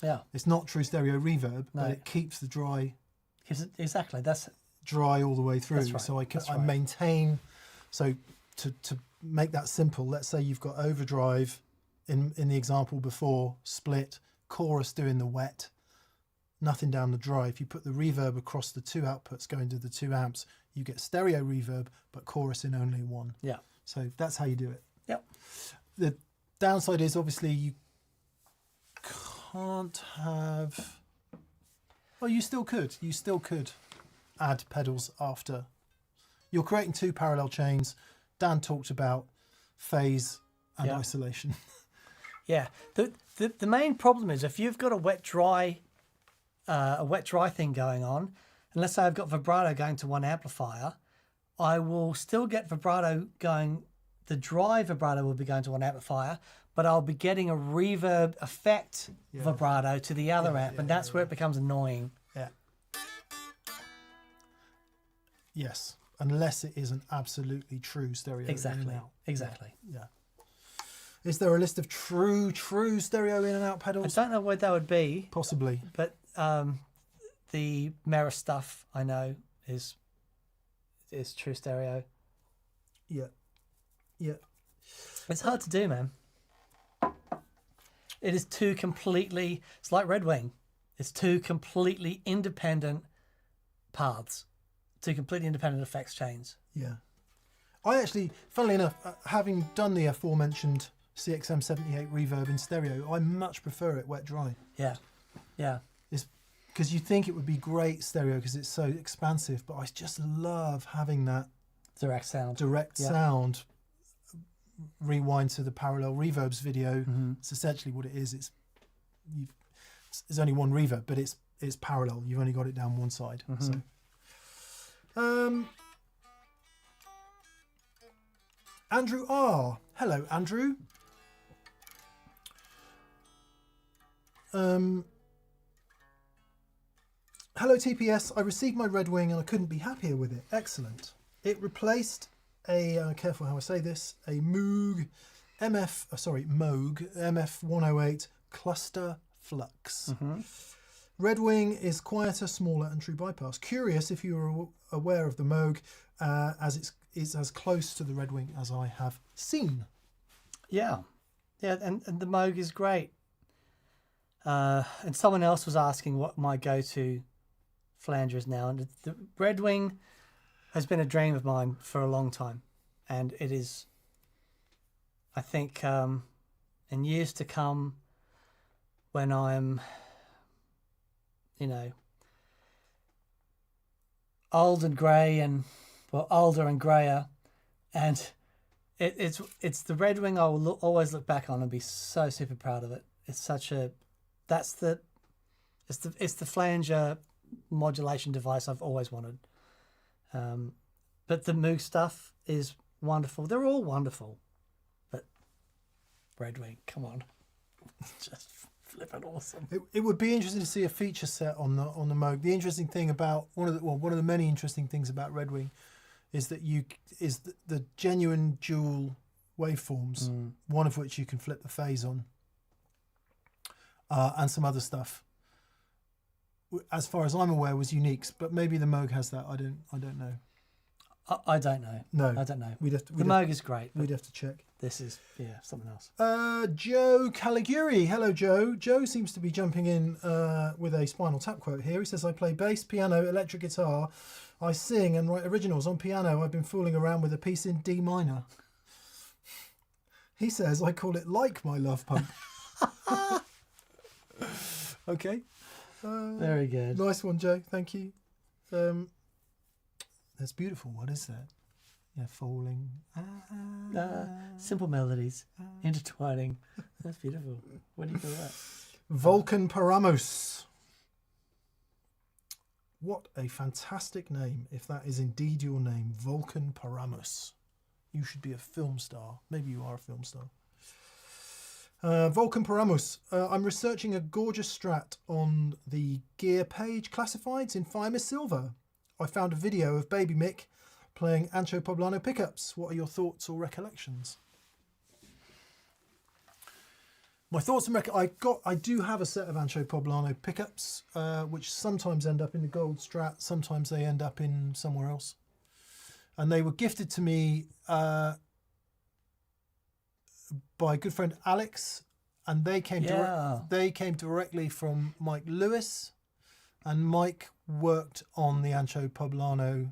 Yeah. It's not true stereo reverb, No. but it keeps the dry Exactly. That's dry all the way through. That's right. So That's I right. maintain. So to make that simple, let's say you've got overdrive in the example before, split, chorus doing the wet, nothing down the dry. If you put the reverb across the two outputs going to the 2 amps, you get stereo reverb, but chorus in only one. yeah. So that's how you do it. Yep. The downside is obviously you can't have. Well, you still could. You still could add pedals after. You're creating 2 parallel chains. Dan talked about phase and Yeah. isolation. Yeah. The main problem is if you've got a wet dry thing going on, and let's say I've got vibrato going to one amplifier, I will still get vibrato going. The dry vibrato will be going to one amplifier, but I'll be getting a reverb effect Yeah. vibrato to the other amp, and that's where it becomes annoying. Yeah. Yes, unless it is an absolutely true stereo. Exactly. In and out. Exactly. Yeah. Is there a list of true stereo in and out I pedals? don't know what that would be, Possibly. but the Mera stuff I know is true stereo. Yeah. Yeah. It's hard to do, man. It is two completely. It's like Red Wing. It's two completely independent paths, two completely independent effects chains. Yeah. I actually, funnily enough, having done the aforementioned CXM 78 reverb in stereo, I much prefer it wet dry. Yeah, yeah, It's because you think it would be great stereo because it's so expansive, but I just love having that direct sound. direct Yeah. sound. Rewind to the parallel reverbs video. Mhm. It's essentially what it is. There's only one reverb, but it's parallel. You've only got it down one side. Mhm. So, Andrew R. Hello, Andrew. Hello, TPS. I received my Red Wing and I couldn't be happier with it. Excellent. It replaced a, careful how I say this, a Moog MF108 cluster flux. Red Wing is quieter, smaller and true bypass. Curious if you were aware of the Moog, as it's as close to the Red Wing as I have seen. Yeah, yeah, and the Moog is great. And someone else was asking what my go-to flanger is now, and the Red Wing has been a dream of mine for a long time, and it is, I think, in years to come, when I'm, old and grey and, well, older and greyer, and it's the Red Wing I will always look back on and be so super proud of it. It's such a, it's the flanger modulation device I've always wanted. But the Moog stuff is wonderful. They're all wonderful, but Red Wing, come on, just flipping awesome. It would be interesting to see a feature set on the Moog. The interesting thing about one of the many interesting things about Red Wing is that the genuine dual waveforms, one of which you can flip the phase on, and some other stuff. As far as I'm aware, was uniques, but maybe the Moog has that. I don't know. I don't know. No, I don't know. We'd have to. The Moog is great, but We'd have to check. this is something else. Joe Caliguri. Hello, Joe. Joe seems to be jumping in with a Spinal Tap quote here. He says, I play bass, piano, electric guitar. I sing and write originals on piano. I've been fooling around with a piece in D minor. He says, I call it Like My Love Pump. Okay. Very good. Nice one, Joe. Thank you. That's beautiful. What is that? Yeah, falling. Simple melodies, intertwining. That's beautiful. What do you call that? Vulcan Paramos. What a fantastic name, if that is indeed your name. Vulcan Paramos. You should be a film star. Maybe you are a film star. Vulcan Paramos. I'm researching a gorgeous Strat on the gear page classifieds in Fire Miss Silver. I found a video of Baby Mick playing Ancho Poblano pickups. What are your thoughts or recollections? My thoughts and I do have a set of Ancho Poblano pickups, which sometimes end up in the gold Strat, sometimes they end up in somewhere else. And they were gifted to me by a good friend Alex, and they came directly from Mike Lewis, and Mike worked on the Ancho Poblano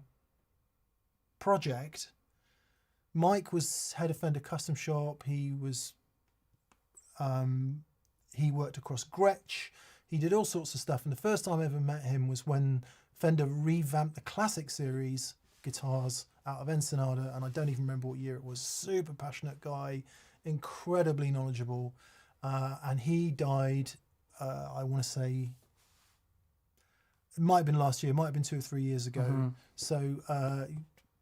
project. Mike was head of Fender Custom Shop. He was he worked across Gretsch. He did all sorts of stuff, and the first time I ever met him was when Fender revamped the Classic Series guitars out of Ensenada, and I don't even remember what year it was. Super passionate guy, incredibly knowledgeable, and he died, I want to say, it might have been last year, it might have been 2 or 3 years ago. So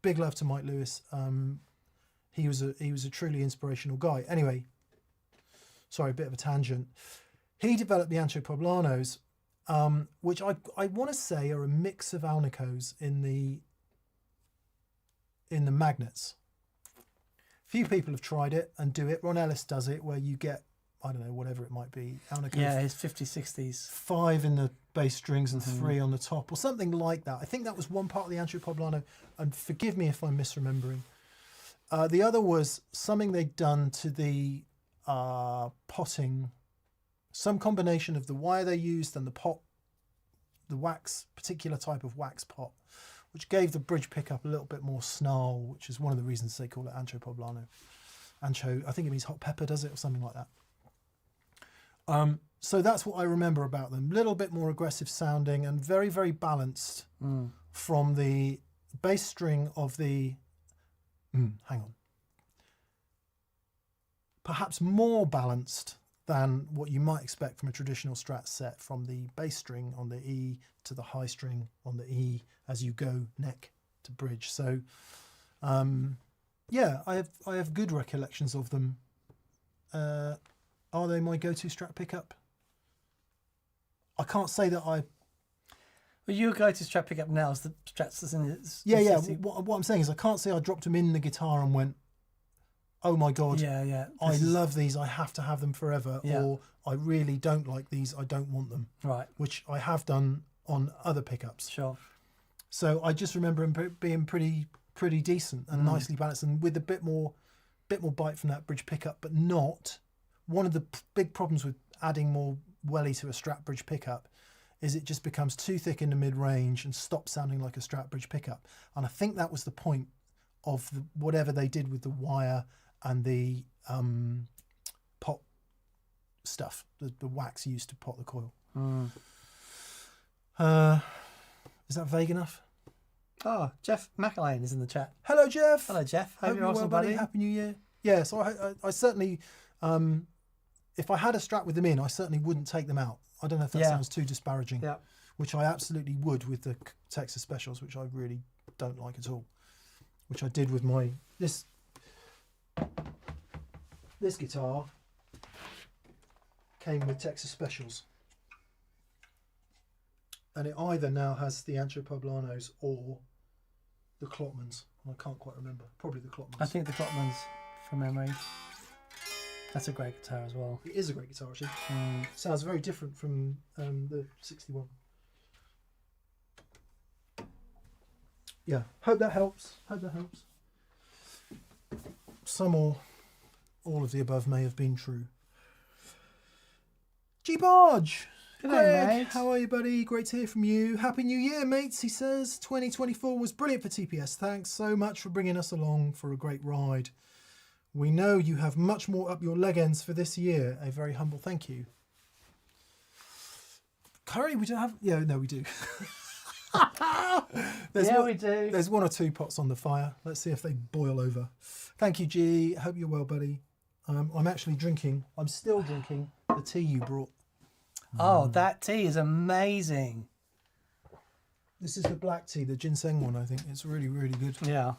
big love to Mike Lewis. He was a truly inspirational guy. Anyway, sorry, a bit of a tangent. He developed the Ancho Poblanos, which I want to say are a mix of Alnicos in the magnets. Few people have tried it and do it. Ron Ellis does it, where you get, I don't know, whatever it might be, Alnico. Yeah, his 50s, 60s. 5 in the bass strings and 3 on the top, or something like that. I think that was one part of the Ancho Poblano, and forgive me if I'm misremembering. The other was something they'd done to the potting, some combination of the wire they used and the pot, the wax, particular type of wax pot, which gave the bridge pickup a little bit more snarl, which is one of the reasons they call it Ancho Poblano. Ancho, I think it means hot pepper, does it, or something like that. So that's what I remember about them. A little bit more aggressive sounding and very, very balanced from the bass string of the... hang on. Perhaps more balanced than what you might expect from a traditional Strat set, from the bass string on the E to the high string on the E as you go neck to bridge. So, yeah, I have good recollections of them. Are they my go-to Strat pickup? I can't say that I... Well, your go-to Strat pickup now is the Strats that's in its... Yeah. What I'm saying is I can't say I dropped them in the guitar and went, oh my God, I love these, I have to have them forever, or I really don't like these, I don't want them. Right. Which I have done on other pickups. Sure. So I just remember them being pretty decent and nicely balanced, and with a bit more bite from that bridge pickup, but not... One of the big problems with adding more welly to a Strat bridge pickup is it just becomes too thick in the mid-range and stops sounding like a Strat bridge pickup. And I think that was the point of whatever they did with the wire and the pot stuff, the wax used to pot the coil. Is that vague enough? Oh, Jeff McElwain is in the chat. Hello, Jeff. Hello, Jeff. Hope you're awesome, well, buddy. Happy New Year. Yeah, so I certainly... if I had a Strat with them in, I certainly wouldn't take them out. I don't know if that sounds too disparaging, which I absolutely would with the Texas Specials, which I really don't like at all, which I did with my... This guitar came with Texas Specials, and it either now has the Ancho Poblanos or the Klotmans. I can't quite remember. Probably the Klotmans. I think the Klotmans, from memory. That's a great guitar as well. It is a great guitar, actually. Sounds very different from the 61. Yeah, hope that helps. Some or all of the above may have been true. G-Barge! Good Greg, day, mate. How are you, buddy? Great to hear from you. Happy New Year, mates, he says. 2024 was brilliant for TPS. Thanks so much for bringing us along for a great ride. We know you have much more up your leg ends for this year. A very humble thank you. Curry, we don't have... Yeah, no, we do. We do. There's 1 or 2 pots on the fire. Let's see if they boil over. Thank you, G. Hope you're well, buddy. I'm still drinking the tea you brought. Oh, that tea is amazing. This is the black tea, the ginseng one, I think. It's really, really good. Yeah.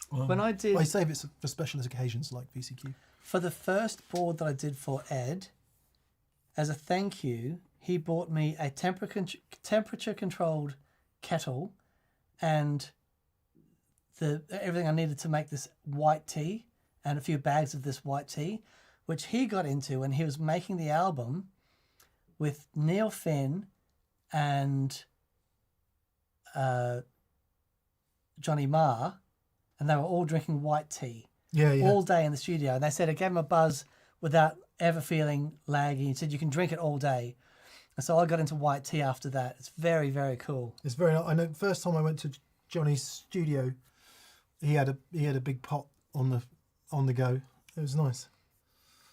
When I save it for special occasions like VCQ. For the first board that I did for Ed, as a thank you, he bought me a temperature controlled kettle and everything I needed to make this white tea, and a few bags of this white tea, which he got into when he was making the album with Neil Finn and Johnny Marr, and they were all drinking white tea Yeah, yeah. all day in the studio. And they said it gave him a buzz without ever feeling laggy. He said you can drink it all day. And so I got into white tea after that. It's very, very cool. It's very. I know. First time I went to Johnny's studio, he had a big pot on the go. It was nice.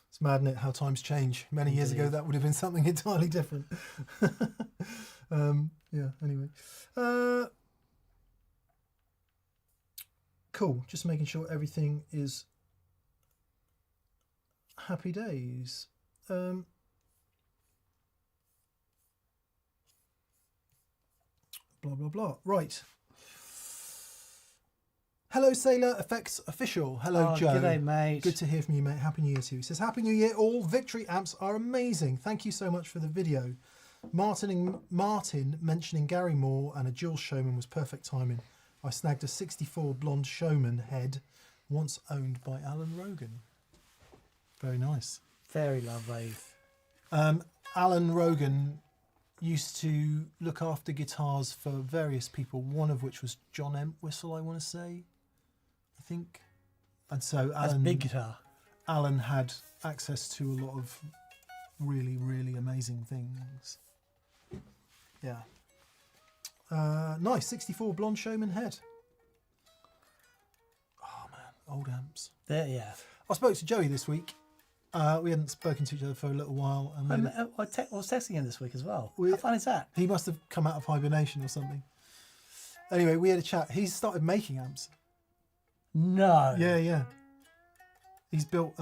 It's mad, isn't it, how times change. Many years ago, Indeed. that would have been something entirely different. Yeah. Anyway, cool. Just making sure everything is happy days. Blah blah blah. Right. Hello, Sailor Effects Official. Hello, Oh, Joe. g'day, mate. Good to hear from you, mate. Happy New Year to you. He says, Happy New Year all. Victory amps are amazing. Thank you so much for the video. Martin mentioning Gary Moore and a dual showman was perfect timing. I snagged a 64 blonde showman head once owned by Alan Rogan. Very nice. Very lovely. Alan Rogan used to look after guitars for various people, one of which was John Entwistle, I want to say, I think. And so That's big guitar. Alan had access to a lot of really, really amazing things. Yeah. Nice, 64 blonde showman head. Oh man, old amps. There, yeah. I spoke to Joey this week. We hadn't spoken to each other for a little while. And I was texting him this week as well. We- How fun is that? he must have come out of hibernation or something. Anyway, we had a chat. He's started making amps. No. Yeah. He's built.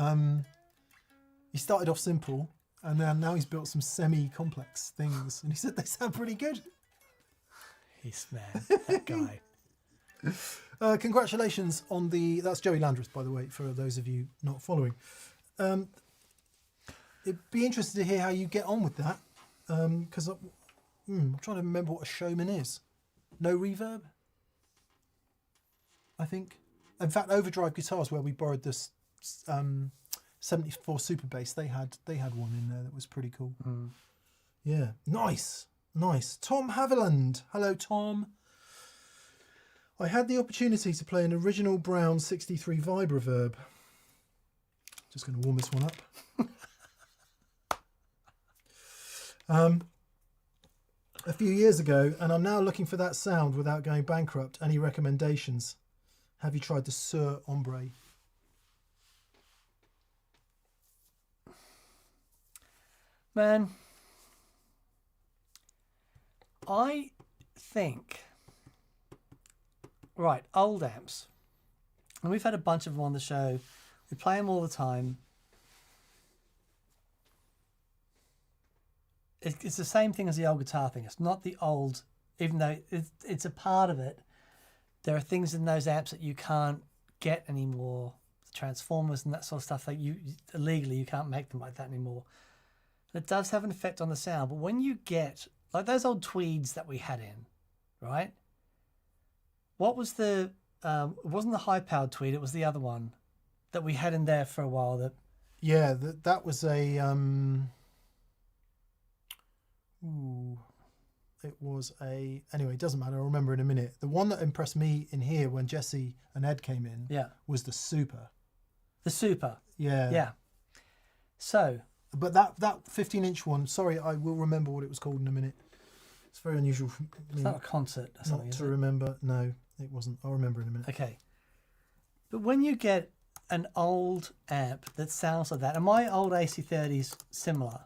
He started off simple, and then now he's built some semi-complex things. And he said they sound pretty good. He's man, that guy. Congratulations on the. That's Joey Landreth, by the way, for those of you not following. It'd be interesting to hear how you get on with that, because I'm trying to remember what a showman is. No reverb, I think. In fact, Overdrive Guitars, where we borrowed this 74 Super Bass, they had one in there that was pretty cool. Yeah, nice. Tom Haviland, hello Tom. I had the opportunity to play an original Brown 63 Vibreverb. Just going to warm this one up. A few years ago, and I'm now looking for that sound without going bankrupt. Any recommendations? Have you tried the Sur Ombre? Man, I think, right, old amps. And we've had a bunch of them on the show. We play them all the time. It's the same thing as the old guitar thing. It's not the old, even though it's a part of it. There are things in those amps that you can't get anymore. Transformers and that sort of stuff. Like illegally, you can't make them like that anymore. It does have an effect on the sound. But when you get, like those old tweeds that we had in, right? What was the, it wasn't the high-powered tweed, it was the other one that we had in there for a while. Yeah, that was a, it was a, anyway, it doesn't matter, I'll remember in a minute. The one that impressed me in here when Jesse and Ed came in was the Super. The Super. Yeah. Yeah. So. But that 15-inch one, sorry, I will remember what it was called in a minute. It's very unusual for me. It's not a concert or something, not is to it? remember. No, it wasn't. I'll remember in a minute. Okay. But when you get an old amp that sounds like that, and my old AC30's similar,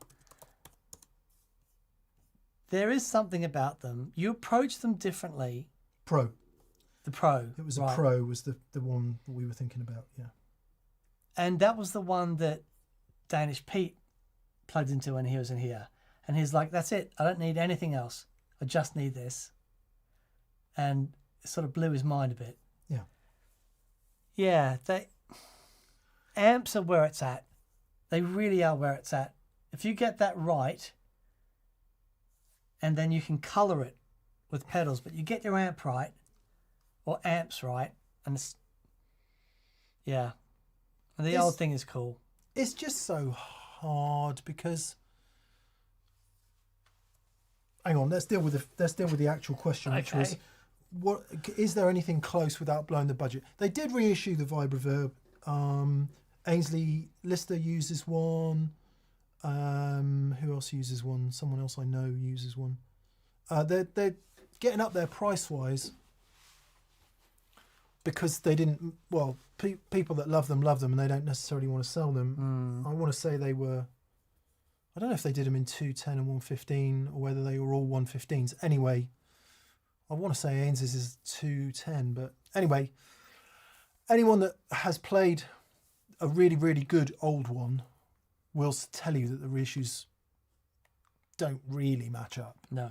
there is something about them. You approach them differently. Pro. The Pro. It was right. a Pro was the one that we were thinking about, yeah. And that was the one that Danish Pete plugged into when he was in here. And he's like, that's it. I don't need anything else. I just need this. And it sort of blew his mind a bit. Yeah. Yeah, amps are where it's at. They really are where it's at. If you get that right, and then you can colour it with pedals, but you get your amp right, or amps right, and it's, yeah. And the old thing is cool. It's just so hard because. Hang on, let's deal with the actual question, which was, Okay. what is there anything close without blowing the budget? They did reissue the Vibroverb. Ainsley Lister uses one. Who else uses one? Someone else I know uses one. They're getting up there price wise because they didn't. Well, people that love them, and they don't necessarily want to sell them. I want to say they were. I don't know if they did them in 210 and 115 or whether they were all 115s. Anyway, I want to say Ainsley's is 210, but anyway, anyone that has played a really, really good old one will tell you that the reissues don't really match up. No.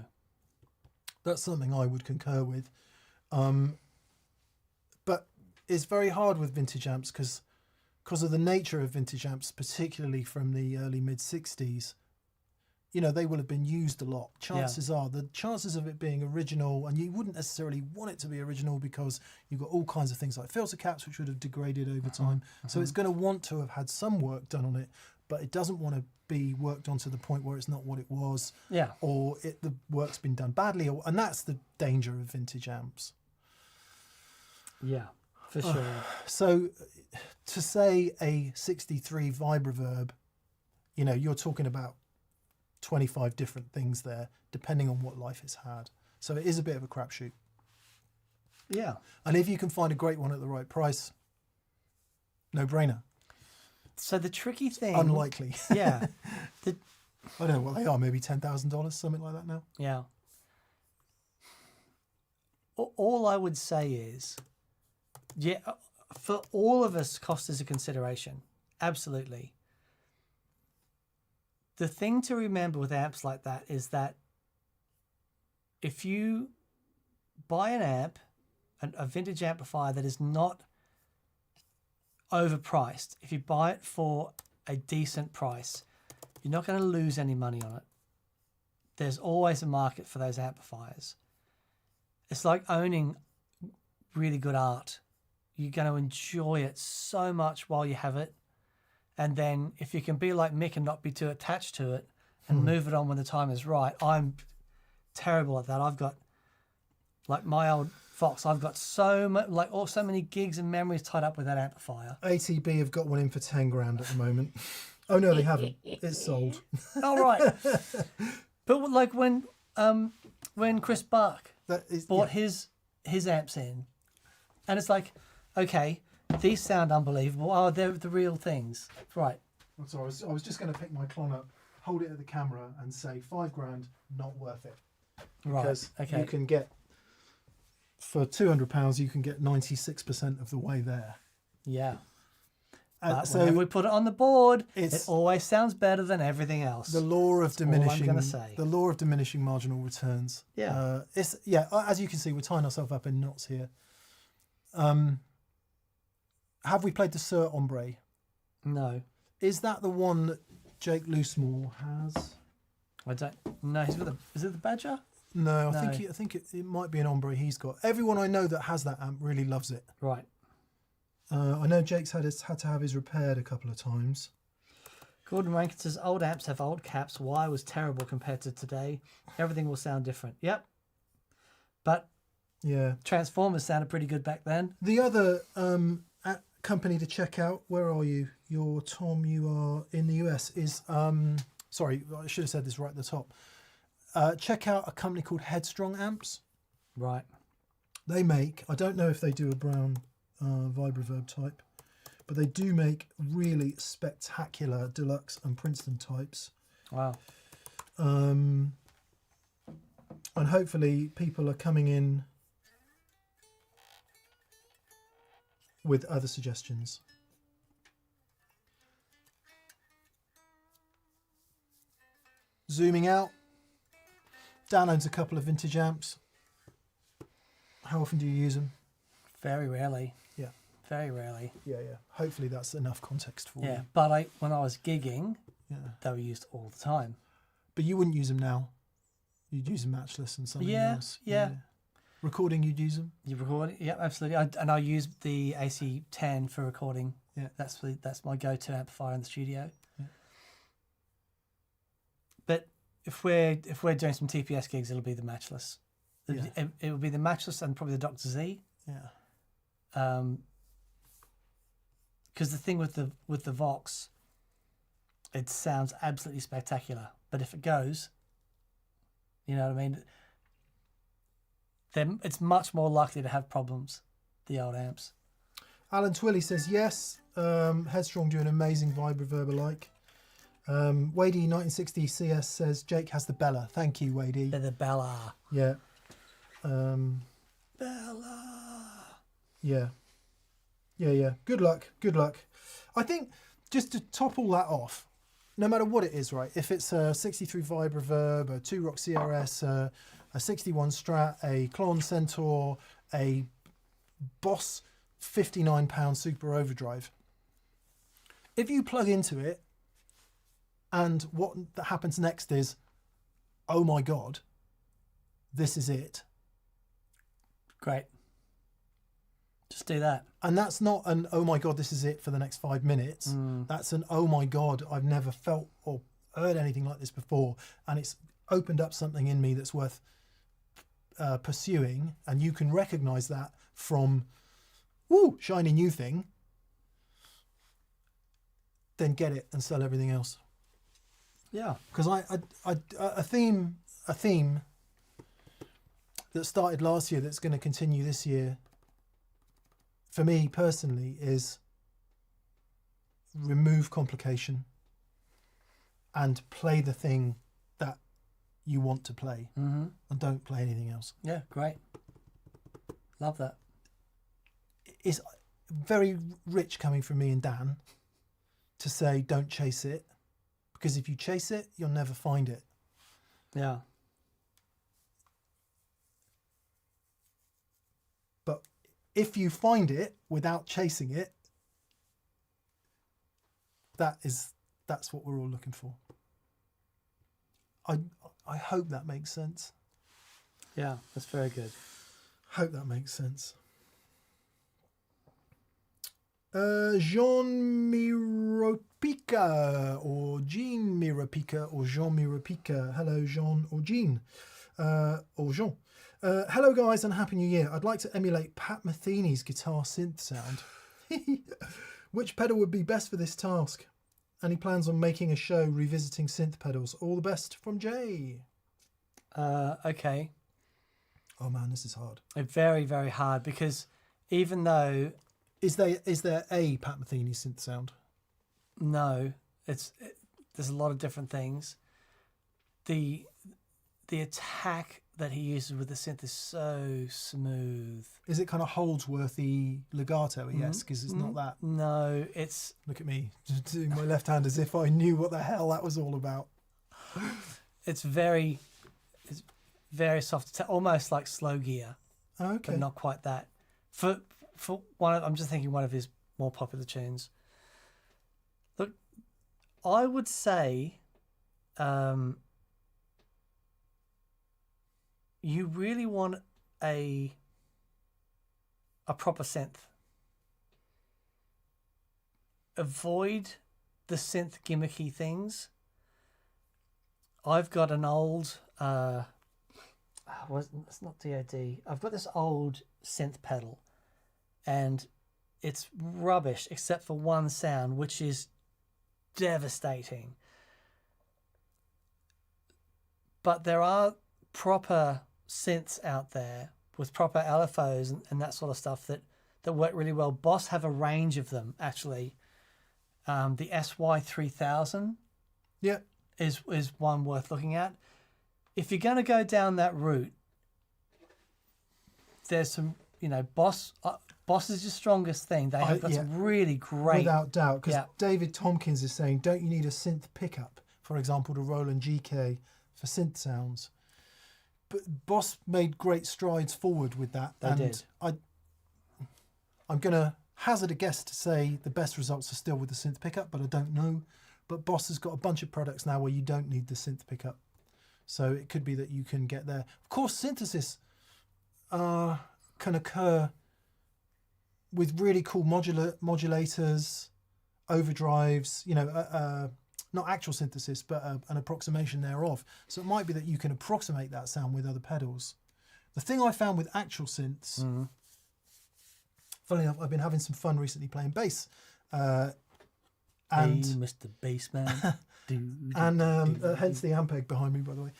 That's something I would concur with. But it's very hard with vintage amps because of the nature of vintage amps, particularly from the early mid-60s, they will have been used a lot. Chances are, the chances of it being original, and you wouldn't necessarily want it to be original because you've got all kinds of things like filter caps, which would have degraded over time. So it's going to want to have had some work done on it, but it doesn't want to be worked on to the point where it's not what it was, or the work's been done badly, and that's the danger of vintage amps. Yeah, for sure. So to say a 63 Vibroverb, you're talking about 25 different things there, depending on what life it's had. So it is a bit of a crapshoot. Yeah. And if you can find a great one at the right price, no brainer. So the tricky thing... Unlikely. Yeah. I don't know what they are, maybe $10,000, something like that now. Yeah. All I would say is, for all of us, cost is a consideration. Absolutely. The thing to remember with amps like that is that if you buy an amp, a vintage amplifier that is not overpriced, if you buy it for a decent price, you're not going to lose any money on it. There's always a market for those amplifiers. It's like owning really good art. You're going to enjoy it so much while you have it. And then if you can be like Mick and not be too attached to it and move it on when the time is right. I'm terrible at that. I've got, like my old Fox, I've got so many gigs and memories tied up with that amplifier. ATB have got one in for 10 grand at the moment. Oh no, they haven't. It's sold. All right. But like when Chris Buck bought his amps in, and it's like, okay, these sound unbelievable. Oh, they're the real things. Right. I'm sorry, I was just going to pick my Klon up, hold it at the camera and say $5 grand, not worth it. Because you can get, for £200, you can get 96% of the way there. Yeah. And so whenever we put it on the board, it always sounds better than everything else. The law of diminishing. All I'm gonna say. The law of diminishing marginal returns. Yeah. As you can see, we're tying ourselves up in knots here. Have we played the Sir Ombre? No. Is that the one that Jake Loosemore has? I don't. No, he's with a. Is it the Badger? No, I think it might be an Ombre he's got. Everyone I know that has that amp really loves it. Right. I know Jake's had to have his repaired a couple of times. Gordon Rankin says old amps have old caps. Why was terrible compared to today? Everything will sound different. Yep. But yeah, Transformers sounded pretty good back then. The other company to check out. Where are you? You're Tom. You are in the US. Is sorry, I should have said this right at the top. Check out a company called Headstrong Amps. Right. They make. I don't know if they do a brown Vibroverb type, but they do make really spectacular deluxe and Princeton types. Wow. And hopefully people are coming in with other suggestions. Zooming out, Dan owns a couple of vintage amps. How often do you use them? Very rarely. Yeah. Very rarely. Yeah. Hopefully that's enough context for you. Yeah, but when I was gigging, Yeah. they were used all the time. But you wouldn't use them now. You'd use them matchless and something else. Yeah. Recording, you'd use them? You record? Yeah, absolutely. And I use the AC10 for recording Yeah. That's my go-to amplifier in the studio. Yeah. But if we're doing some TPS gigs, it'll be the Matchless. Yeah. It will be the Matchless and probably the Dr. Z. Yeah. Because the thing with the Vox, it sounds absolutely spectacular. But if it goes, you know what I mean, then it's much more likely to have problems, the old amps. Alan Twilly says yes. Headstrong do an amazing vibe reverb alike. Wadey 1960 CS says Jake has the Bella. Thank you, Wadey. They're the Bella. Yeah. Bella. Yeah. Yeah. Good luck. I think just to top all that off, no matter what it is, right? If it's a 63 Vibe Reverb, a 2-Rock CRS, a 61 Strat, a Klon Centaur, a Boss £59 Super Overdrive. If you plug into it and what happens next is, oh my God, this is it. Great. Just do that. And that's not an, oh my God, this is it for the next 5 minutes. That's an, oh my God, I've never felt or heard anything like this before. And it's opened up something in me that's worth pursuing. And you can recognize that from, woo, shiny new thing. Then get it and sell everything else. Yeah. Because a theme that started last year that's going to continue this year, for me personally, is remove complication and play the thing that you want to play, and don't play anything else. Yeah, great. Love that. It's very rich coming from me and Dan to say don't chase it, because if you chase it, you'll never find it. Yeah. But if you find it without chasing it, that's what we're all looking for. I hope that makes sense. Yeah, that's very good. Hope that makes sense. Jean Miropica or Jean Miropica or Jean Miropica. Hello, Jean or Jean or Jean. Hello, guys, and Happy New Year. I'd like to emulate Pat Metheny's guitar synth sound. Which pedal would be best for this task? And he plans on making a show revisiting synth pedals. All the best from Jay. Okay. Oh man, this is hard. Very, very hard, because even though... Is there a Pat Metheny synth sound? No, there's a lot of different things. The attack that he uses with the synth is so smooth. Is it kind of Holdsworthy legato? Yes, because it's not that. No, it's... Look at me doing my left hand as if I knew what the hell that was all about. It's very soft, almost like Slow Gear, Okay. but not quite that. For one, I'm just thinking one of his more popular tunes. Look, I would say, you really want a proper synth. Avoid the synth gimmicky things. I've got an old, it's not DoD. I've got this old synth pedal, and it's rubbish except for one sound, which is devastating. But there are proper synths out there with proper LFOs and that sort of stuff that work really well. Boss have a range of them, actually. The SY3000 is one worth looking at. If you're going to go down that route, there's some, Boss is your strongest thing. They have got some really great... Without doubt, because David Tompkins is saying, don't you need a synth pickup, for example, the Roland GK for synth sounds? But Boss made great strides forward with that. They did. I'm going to hazard a guess to say the best results are still with the synth pickup, but I don't know. But Boss has got a bunch of products now where you don't need the synth pickup. So it could be that you can get there. Of course, synthesis can occur with really cool modulators, overdrives, not actual synthesis, but an approximation thereof. So it might be that you can approximate that sound with other pedals. The thing I found with actual synths, funnily enough, I've been having some fun recently playing bass. And hey, Mr. Bassman. Hence the Ampeg behind me, by the way.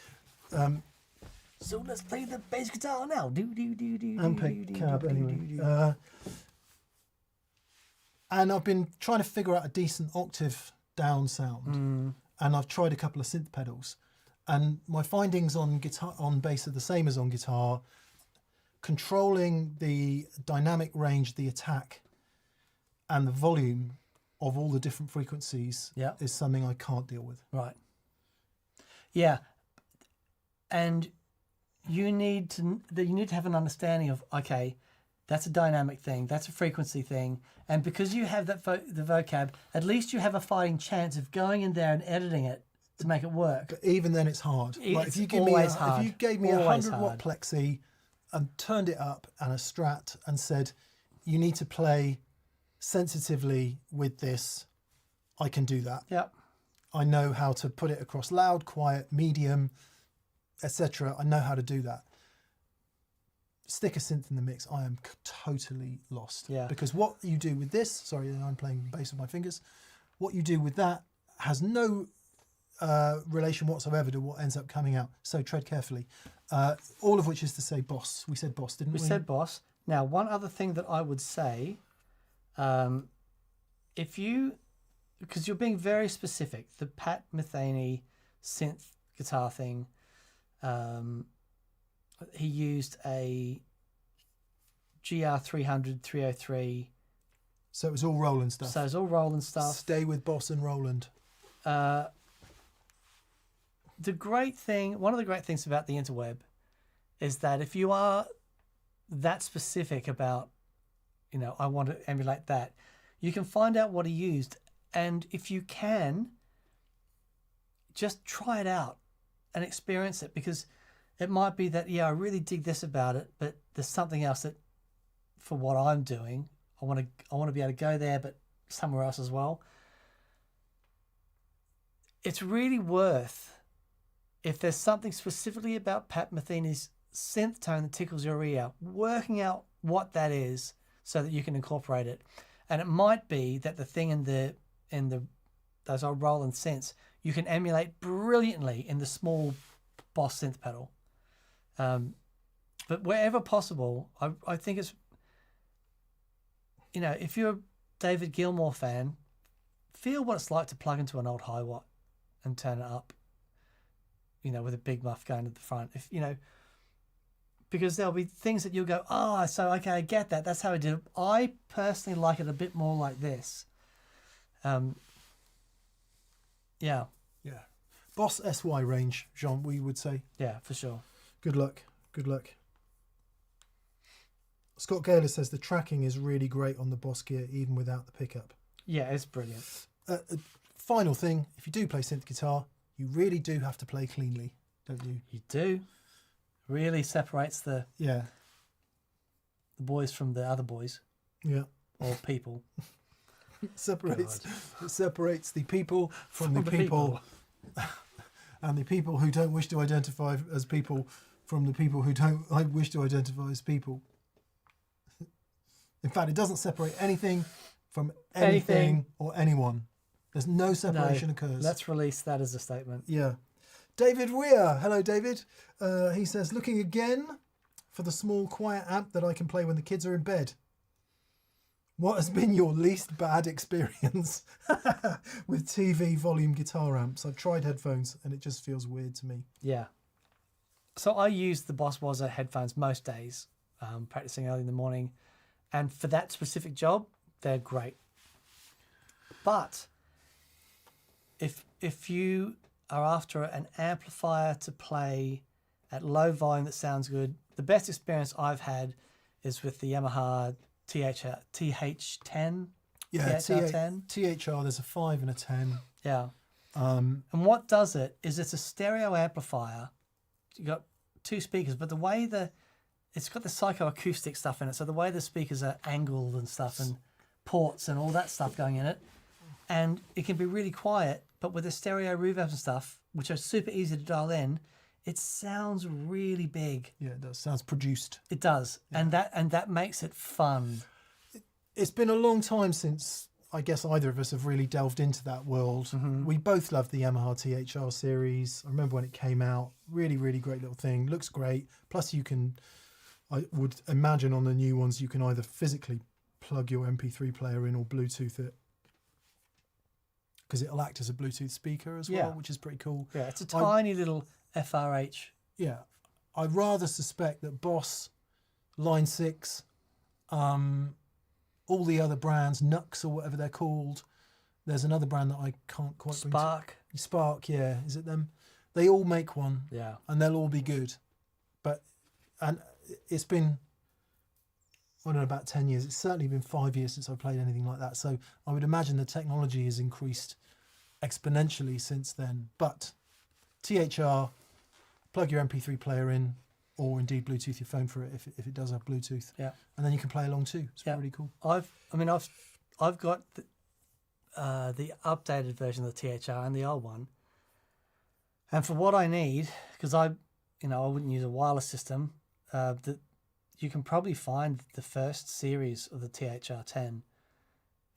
So let's play the bass guitar now. Ampeg cab, anyway. And I've been trying to figure out a decent octave down sound, and I've tried a couple of synth pedals, and my findings on bass are the same as on guitar. Controlling the dynamic range, the attack, and the volume of all the different frequencies is something I can't deal with. Right. Yeah, and you need to have an understanding of, okay, that's a dynamic thing, that's a frequency thing, and because you have that the vocab, at least you have a fighting chance of going in there and editing it to make it work. But even then, it's hard. Like if you gave me a 100-watt plexi and turned it up and a Strat and said, you need to play sensitively with this, I can do that. Yep. I know how to put it across loud, quiet, medium, etc. I know how to do that. Stick a synth in the mix, I am totally lost. Yeah. Because what you do with this, sorry, I'm playing bass with my fingers, what you do with that has no relation whatsoever to what ends up coming out. So tread carefully. All of which is to say boss. We said boss, didn't we? We said boss. Now, one other thing that I would say, because you're being very specific, the Pat Metheny synth guitar thing, he used a GR300 303. So it was all Roland stuff. So it's all Roland stuff. Stay with Boss and Roland. One of the great things about the interweb is that if you are that specific about, I want to emulate that, you can find out what he used. And if you can, just try it out and experience it, because it might be that, I really dig this about it, but there's something else that, for what I'm doing, I want to be able to go there, but somewhere else as well. It's really worth, if there's something specifically about Pat Metheny's synth tone that tickles your ear, working out what that is so that you can incorporate it. And it might be that the thing in those old Roland synths you can emulate brilliantly in the small Boss synth pedal. But wherever possible, I think it's, if you're a David Gilmour fan, feel what it's like to plug into an old high watt and turn it up, with a big muff going to the front. Because there'll be things that you'll go, so okay, I get that. That's how I do it. I personally like it a bit more like this. Yeah. Boss SY range, Jean, we would say. Yeah, for sure. Good luck. Scott Gaylor says the tracking is really great on the Boss gear, even without the pickup. Yeah, it's brilliant. Final thing, if you do play synth guitar, you really do have to play cleanly, don't you? You do. Really separates the boys from the other boys. Yeah. Or people. It separates the people from the people. And the people who don't wish to identify as people from the people who don't wish to identify as people. In fact, it doesn't separate anything from anything or anyone. There's no separation occurs. Let's release that as a statement. Yeah. David Weir. Hello, David. He says, looking again for the small, quiet amp that I can play when the kids are in bed. What has been your least bad experience with TV volume guitar amps? I've tried headphones and it just feels weird to me. Yeah. So I use the Boss Wazza headphones most days, practicing early in the morning. And for that specific job, they're great. But if you are after an amplifier to play at low volume that sounds good, the best experience I've had is with the Yamaha TH10. Yeah, THR10. THR, there's a 5 and a 10. Yeah. And what does it is it's a stereo amplifier. You got two speakers, but the way the it's got the psychoacoustic stuff in it. So the way the speakers are angled and stuff, and ports and all that stuff going in it, and it can be really quiet. But with the stereo reverbs and stuff, which are super easy to dial in, it sounds really big. Yeah, it does. Sounds produced. It does, and that makes it fun. It's been a long time since I guess either of us have really delved into that world. We both love the Yamaha THR series. I remember when it came out. Really, really great little thing. Looks great. Plus, you can, I would imagine on the new ones, you can either physically plug your MP3 player in or Bluetooth it, because it'll act as a Bluetooth speaker as well, which is pretty cool. Yeah, it's a tiny little FRH. Yeah, I rather suspect that Boss, Line 6, all the other brands, Nux or whatever they're called. There's another brand that I can't quite bring Spark. Spark, yeah. Is it them? They all make one. Yeah. And they'll all be good. And it's been, I don't know, about 10 years. It's certainly been 5 years since I played anything like that. So I would imagine the technology has increased exponentially since then. But THR, plug your MP3 player in, or indeed Bluetooth your phone for it if it does have Bluetooth. Yeah. And then you can play along too. It's really cool. I've got the updated version of the THR and the old one. And for what I need, because I wouldn't use a wireless system, that you can probably find the first series of the THR 10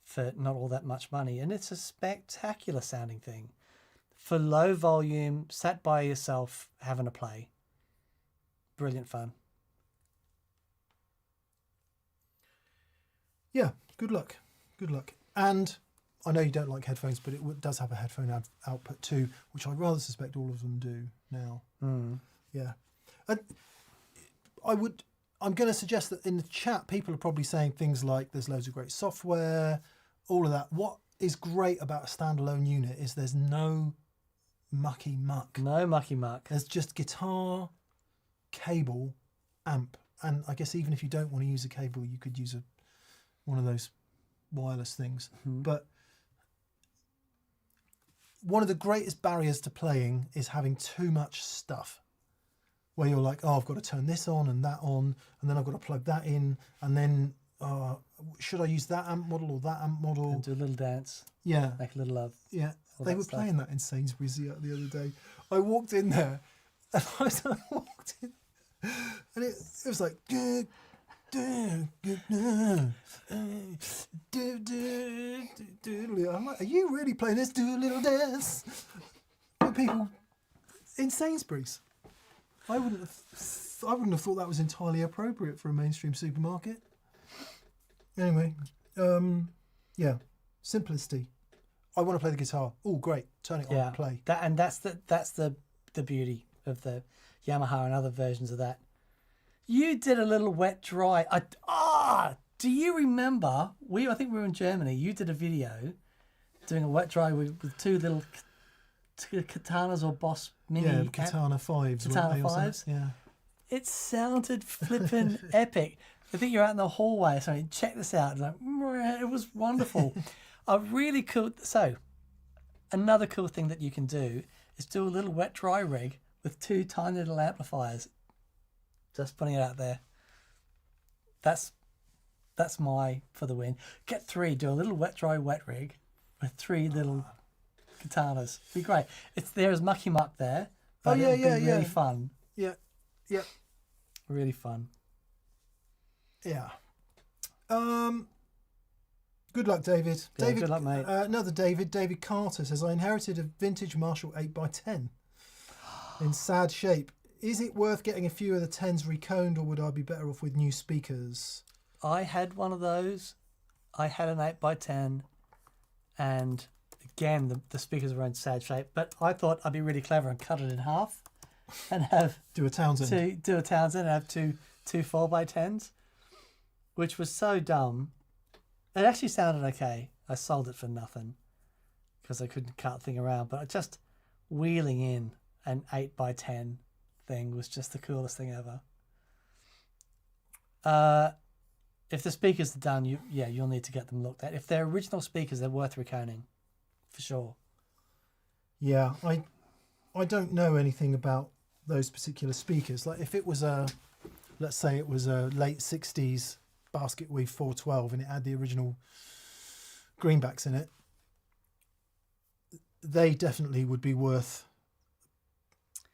for not all that much money, and it's a spectacular sounding thing for low volume, sat by yourself having a play. Brilliant fun. Yeah, good luck. And I know you don't like headphones, but it does have a headphone output too, which I rather suspect all of them do now. Yeah. I'm going to suggest that in the chat, people are probably saying things like there's loads of great software, all of that. What is great about a standalone unit is there's no mucky muck. No mucky muck. There's just guitar, cable, amp. And I guess even if you don't want to use a cable, you could use one of those wireless things. But one of the greatest barriers to playing is having too much stuff, where you're like, oh, I've got to turn this on and that on, and then I've got to plug that in, and then should I use that amp model or that amp model? And do a little dance. Yeah. Make a little love. Yeah. All They that were stuff. playing that in Sainsbury's the other day. I walked in there, and I walked in, and it was like, I'm like, are you really playing this? Do a little dance. But people in Sainsbury's, I wouldn't have thought that was entirely appropriate for a mainstream supermarket. Anyway, yeah, simplicity. I want to play the guitar. Oh, great! Turn it on, play. That's the beauty of the Yamaha and other versions of that. You did a little wet dry. Do you remember? I think we were in Germany. You did a video doing a wet dry with two little katanas or Boss Mini. Yeah, Katana 5s. Katana 5s. Yeah. It sounded flippin' epic. I think you're out in the hallway or something. Check this out. It was wonderful. Really cool. So, another cool thing that you can do is do a little wet dry rig with two tiny little amplifiers. Just putting it out there. That's my for the win. Get 3. Do a little wet dry wet rig with 3 little katanas. Be great. There's mucky muck there. But it'll be really fun. Yeah. Really fun. Yeah. Good luck, David. Yeah, David, good luck, mate. Another David Carter says, I inherited a vintage Marshall 8x10 in sad shape. Is it worth getting a few of the 10s reconed, or would I be better off with new speakers? I had one of those. I had an 8x10, and again, the speakers were in sad shape, but I thought I'd be really clever and cut it in half and have do a Townsend and have two 4x10s, which was so dumb. It actually sounded okay. I sold it for nothing because I couldn't cut the thing around, but just wheeling in an 8x10 thing was just the coolest thing ever. If the speakers are done, you'll need to get them looked at. If they're original speakers, they're worth reconing, for sure. Yeah, I don't know anything about those particular speakers. Like if it was a let's say it was a late 60s basket weave 412 and it had the original greenbacks in it, they definitely would be worth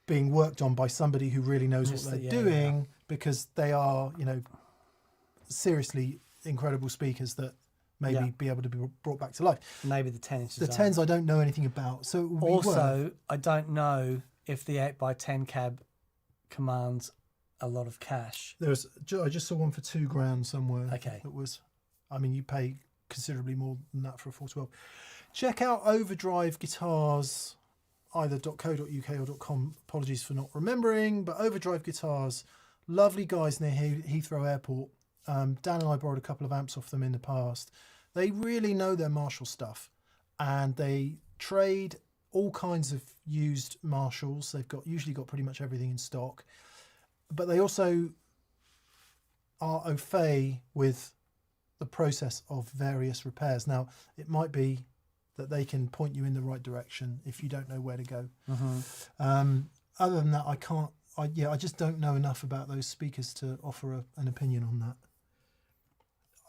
being worked on by somebody who really knows what they're doing, because they are, you know, seriously incredible speakers that maybe be able to be brought back to life. Maybe the 10 inches. The 10s I don't know anything about, so it would be also, I don't know if the 8x10 cab commands a lot of cash. I just saw one for £2,000 somewhere. Okay. That was, I mean, you pay considerably more than that for a 412. Check out Overdrive Guitars, either .co.uk or .com. Apologies for not remembering, but Overdrive Guitars, lovely guys near Heathrow Airport. Dan and I borrowed a couple of amps off them in the past. They really know their Marshall stuff, and they trade all kinds of used Marshalls. They've usually got pretty much everything in stock, but they also are au fait with the process of various repairs. Now, it might be that they can point you in the right direction if you don't know where to go. Other than that, I just don't know enough about those speakers to offer an opinion on that.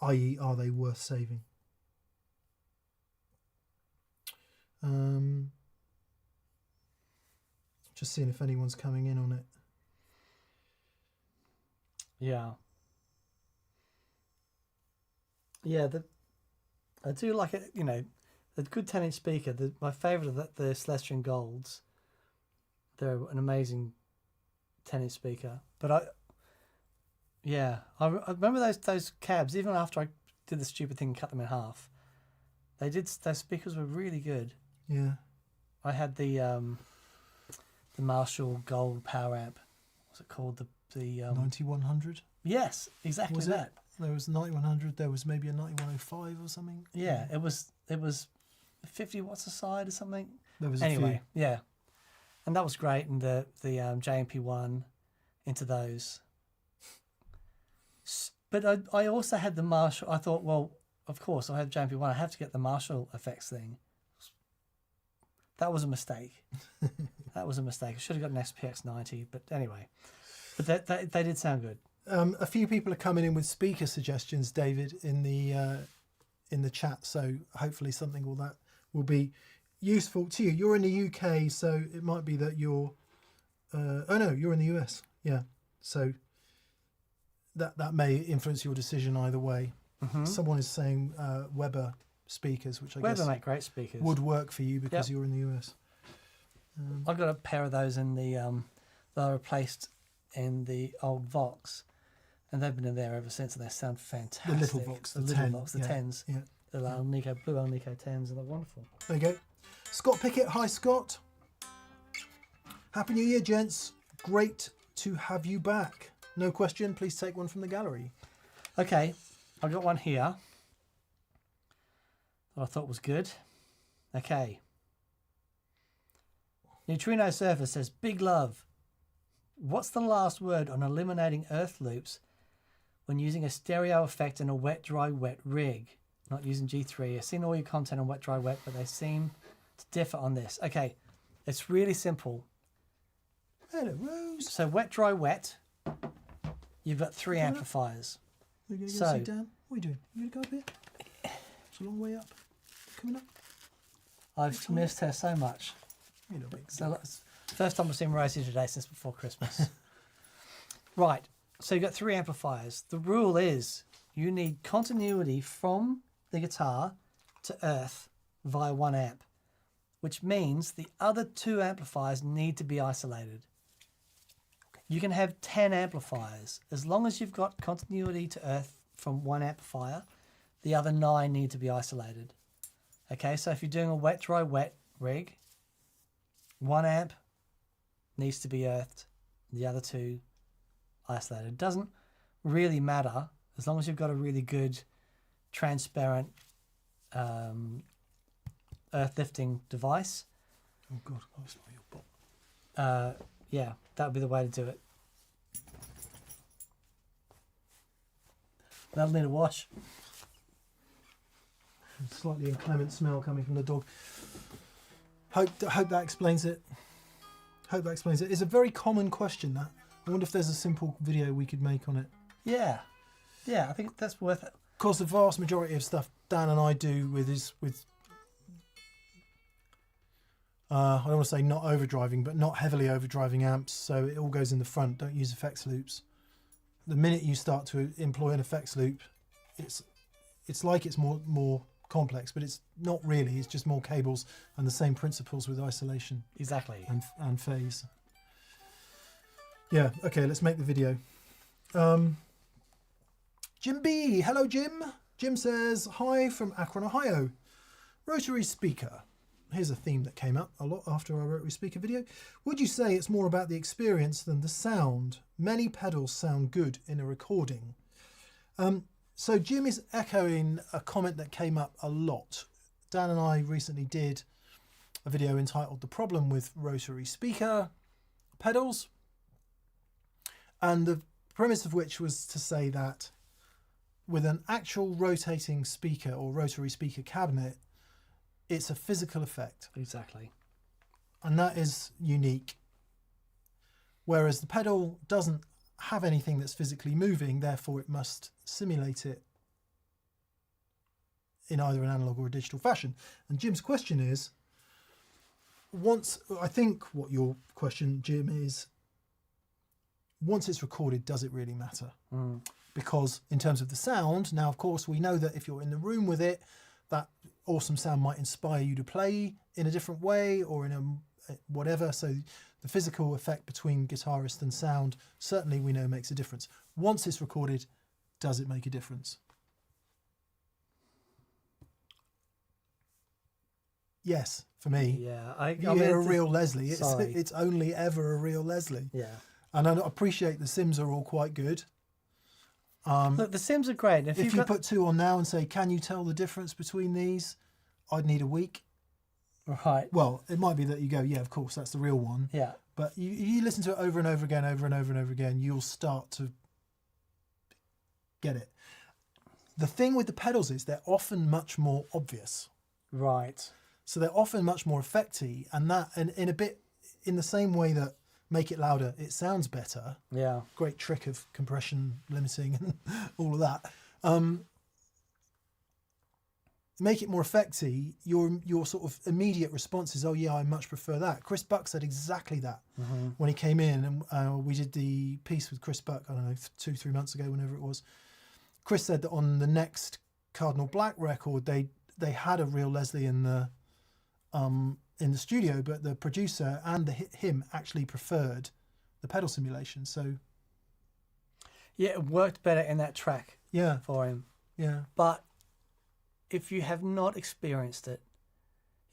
I.e., are they worth saving? Just seeing if anyone's coming in on it. Yeah. Yeah, I do like it, you know, a good 10-inch speaker. My favourite of the Celestian Golds. They're an amazing 10-inch speaker. But I remember those cabs, even after I did the stupid thing and cut them in half. Those speakers were really good. Yeah. I had the Marshall Gold Power Amp. What's it called? The 9100? Yes, exactly Was that. it? There was 9100. There was maybe a 9105 or something. Yeah, it was 50 watts a side or something. There was anyway, a few. yeah, and that was great. And the JMP1 into those. But I also had the Marshall. I thought, well, of course, I had JMP1. I have to get the Marshall effects thing. That was a mistake. That was a mistake. I should have got an SPX90. But anyway, but they did sound good. A few people are coming in with speaker suggestions, David, in the chat. So hopefully something that will be useful to you. You're in the UK, so it might be that you're. Oh no, you're in the US. Yeah, so that may influence your decision either way. Someone is saying Weber speakers, which I guess make great speakers. would work for you because you're in the US. I've got a pair of those in the that I replaced in the old Vox, and they've been in there ever since, and they sound fantastic. The little Vox, the little 10, Vox, the yeah, 10s, yeah. the blue Alnico 10s, and they're wonderful. There you go. Scott Pickett, hi Scott. Happy New Year, gents. Great to have you back. No question, please take one from the gallery. Okay, I've got one here that I thought was good. Okay. Neutrino Surfer says, big love. What's the last word on eliminating earth loops when using a stereo effect in a wet, dry, wet rig? Not using G3. I've seen all your content on wet, dry, wet, but they seem to differ on this. Okay, it's really simple. Hello, Rose. So wet, dry, wet, you've got 3 amplifiers. We're going to go sit down. What are you doing? You going to go up here? It's a long way up. Coming up. I've missed her so much. You know, big So first time I've seen Rosie today since before Christmas. Right, so you've got 3 amplifiers. The rule is you need continuity from the guitar to earth via 1 amp, which means the other 2 amplifiers need to be isolated. You can have 10 amplifiers. As long as you've got continuity to earth from 1 amplifier, the other 9 need to be isolated. Okay, so if you're doing a wet, dry, wet rig, 1 amp needs to be earthed, the other 2 isolated. It doesn't really matter as long as you've got a really good transparent earth lifting device. Oh God, I smell your bot. Yeah, that would be the way to do it. That'll need a wash. Slightly inclement smell coming from the dog. Hope that explains it. Hope that explains it. It's a very common question, that I wonder if there's a simple video we could make on it. Yeah. Yeah, I think that's worth it. Of course, the vast majority of stuff Dan and I do with I don't want to say not overdriving, but not heavily overdriving amps, so it all goes in the front. Don't use effects loops. The minute you start to employ an effects loop, it's like it's more complex, but it's not really. It's just more cables and the same principles with isolation. Exactly. And phase. Yeah, okay, let's make the video. Jim B, hello Jim. Jim says, hi from Akron, Ohio. Rotary speaker. Here's a theme that came up a lot after our rotary speaker video. Would you say it's more about the experience than the sound? Many pedals sound good in a recording. So Jim is echoing a comment that came up a lot. Dan and I recently did a video entitled The Problem with Rotary Speaker Pedals. And the premise of which was to say that with an actual rotating speaker or rotary speaker cabinet, it's a physical effect. Exactly. And that is unique. Whereas the pedal doesn't have anything that's physically moving, therefore it must simulate it in either an analog or a digital fashion. And Jim's question is, I think what your question, Jim, is, once it's recorded, does it really matter? Because in terms of the sound, now of course we know that if you're in the room with it, that awesome sound might inspire you to play in a different way or in a whatever. So the physical effect between guitarist and sound certainly we know makes a difference. Once it's recorded, does it make a difference? Yes, for me. Yeah, You hear a real Leslie. It's only ever a real Leslie. Yeah. And I appreciate the Sims are all quite good. Look, the Sims are great. If you put two on now and say, can you tell the difference between these? I'd need a week. Right. Well, it might be that you go, yeah, of course, that's the real one. Yeah. But you listen to it over and over again, over and over and over again, you'll start to get it. The thing with the pedals is they're often much more obvious. Right. So they're often much more effecty, and in the same way that make it louder, it sounds better. Yeah. Great trick of compression, limiting, and all of that. Make it more effecty. Your sort of immediate response is, oh yeah, I much prefer that. Chris Buck said exactly that when he came in, and we did the piece with Chris Buck, I don't know, 2-3 months ago, whenever it was. Chris said that on the next Cardinal Black record, they had a real Leslie in the studio, but the producer and him actually preferred the pedal simulation. So yeah, it worked better in that track. Yeah, for him. Yeah, but if you have not experienced it,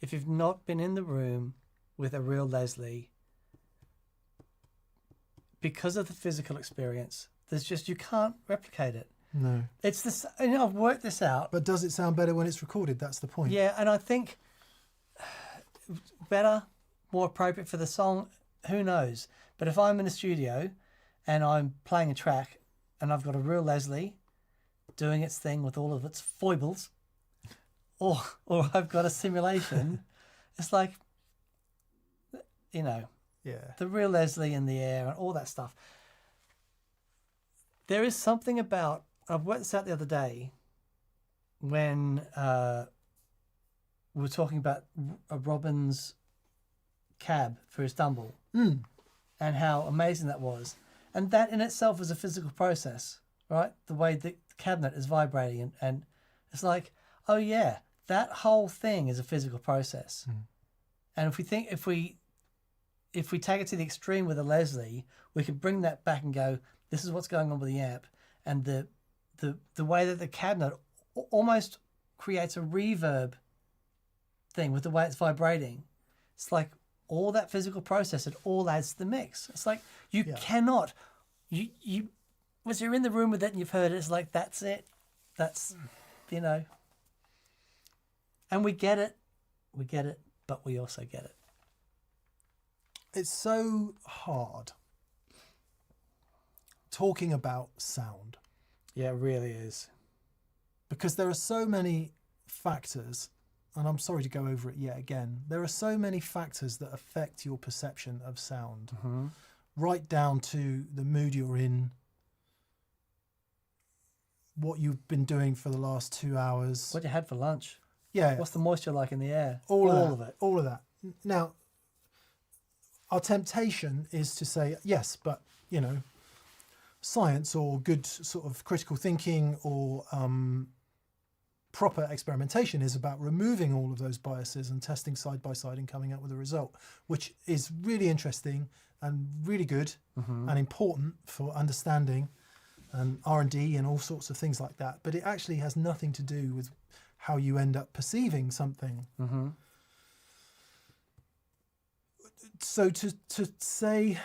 if you've not been in the room with a real Leslie, because of the physical experience, you can't replicate it. No, it's this. I've worked this out. But does it sound better when it's recorded? That's the point. Yeah, and I think better, more appropriate for the song. Who knows? But if I'm in a studio and I'm playing a track and I've got a real Leslie doing its thing with all of its foibles, or I've got a simulation, it's like, yeah, the real Leslie in the air and all that stuff. There is something about, I've worked this out the other day when we were talking about Robin's cab for Istanbul and how amazing that was. And that in itself is a physical process, right? The way the cabinet is vibrating and it's like, oh yeah, that whole thing is a physical process. And if we take it to the extreme with a Leslie, we can bring that back and go, this is what's going on with the amp. And the way that the cabinet almost creates a reverb thing with the way it's vibrating. It's like all that physical process, it all adds to the mix. It's like you cannot, once you're in the room with it and you've heard it, it's like, that's it. That's, and we get it, but we also get it. It's so hard talking about sound. Yeah, it really is. Because there are so many factors, and I'm sorry to go over it yet again. There are so many factors that affect your perception of sound. right down to the mood you're in, what you've been doing for the last 2 hours. What you had for lunch? Yeah. What's the moisture like in the air? All of it. All of that. Now, our temptation is to say, yes, but, you know, science or good sort of critical thinking or proper experimentation is about removing all of those biases and testing side by side and coming up with a result, which is really interesting and really good and important for understanding and R&D and all sorts of things like that. But it actually has nothing to do with how you end up perceiving something. So to say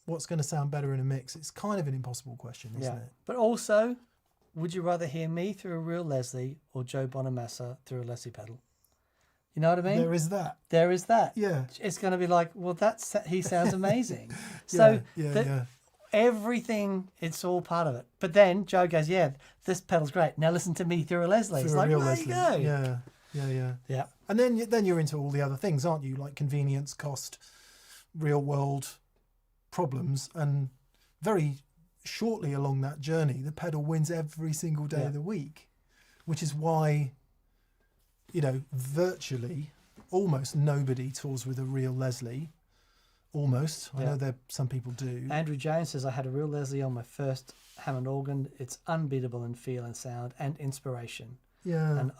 what's going to sound better in a mix, it's kind of an impossible question, isn't it? But also, would you rather hear me through a real Leslie or Joe Bonamassa through a Leslie pedal? You know what I mean? There is that. There is that. Yeah. It's going to be like, well, he sounds amazing. So yeah. everything, it's all part of it. But then Joe goes, yeah, this pedal's great. Now listen to me through a Leslie. Through It's a like, real there Leslie. you go. Yeah. Yeah. And then you're into all the other things, aren't you? Like convenience, cost, real world problems. And very shortly along that journey, the pedal wins every single day of the week, which is why, you know, virtually almost nobody tours with a real Leslie. Almost. I know there some people do. Andrew Jones says, I had a real Leslie on my first Hammond organ. It's unbeatable in feel and sound and inspiration. Yeah. And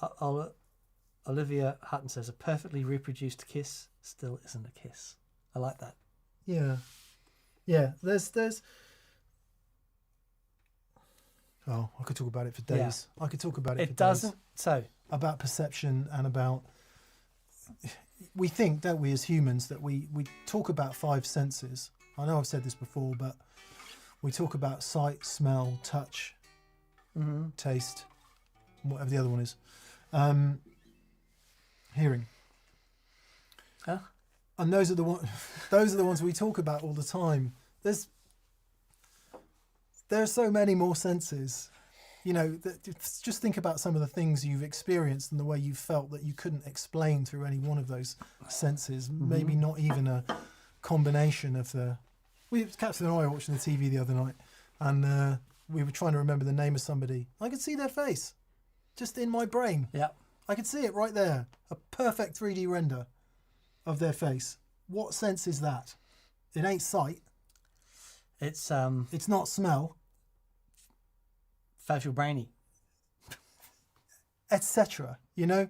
Olivia Hutton says, a perfectly reproduced kiss still isn't a kiss. I like that. Yeah. There's oh, I could talk about it for days. I could talk about it for days. It doesn't. So about perception and about, we think, don't we, as humans, that we talk about 5 senses. I know I've said this before, but we talk about sight, smell, touch, taste, whatever the other one is, hearing. Huh? And those are the ones we talk about all the time. There are so many more senses. You know, just think about some of the things you've experienced and the way you felt that you couldn't explain through any one of those senses. Maybe not even a combination of the... Catherine and I were watching the TV the other night, and we were trying to remember the name of somebody. I could see their face, just in my brain. yeah, I could see it right there. A perfect 3D render of their face. What sense is that? It ain't sight. it's It's not smell. facial brainy. Etc. You know,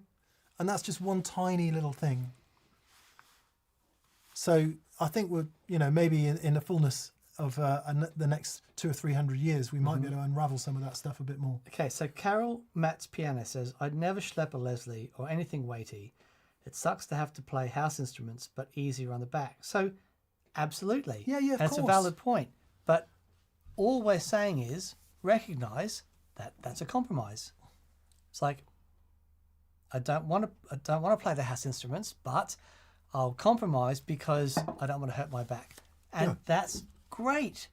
and that's just one tiny little thing. So I think we're, you know, maybe in the fullness of the next 200 or 300 years, we might be able to unravel some of that stuff a bit more. Okay, so Carol Matt's piano says, I'd never schlep a Leslie or anything weighty. It sucks to have to play house instruments, but easier on the back. So, absolutely. Yeah, of That's course. a valid point. But all we're saying is recognise that that's a compromise. It's like, I don't want to play the house instruments, but I'll compromise because I don't want to hurt my back, and that's great.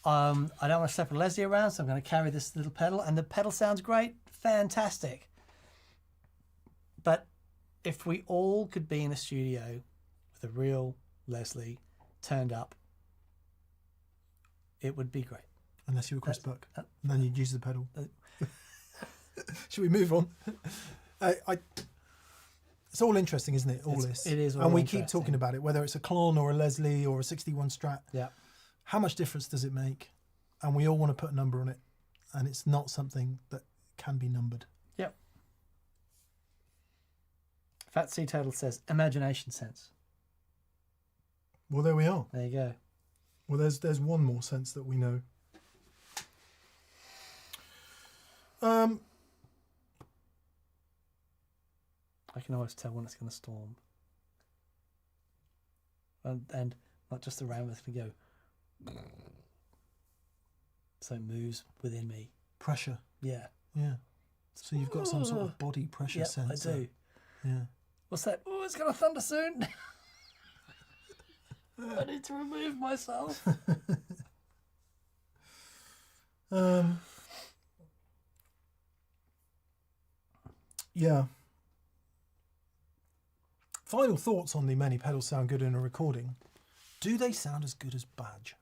I don't want to slap a Leslie around, so I'm going to carry this little pedal, and the pedal sounds great, fantastic. But if we all could be in a studio with a real Leslie turned up, it would be great. Unless you were Chris Buck, and then you'd use the pedal. Should we move on? It's all interesting, isn't it? This. It is all and we interesting. keep talking about it, whether it's a Klon or a Leslie or a 61 Strat. Yeah. How much difference does it make? And we all want to put a number on it, and it's not something that can be numbered. Yep. Fat Sea Turtle says imagination sense. Well, there we are. There you go. Well, there's one more sense that we know. I can always tell when it's going to storm. And not just around, but it's going to go. So it moves within me. Pressure. Yeah. Yeah. So you've got some sort of body pressure sense. I do. Yeah. What's that? Oh, it's going to thunder soon. I need to remove myself. Yeah. Final thoughts on the many pedals sound good in a recording. Do they sound as good as Badge?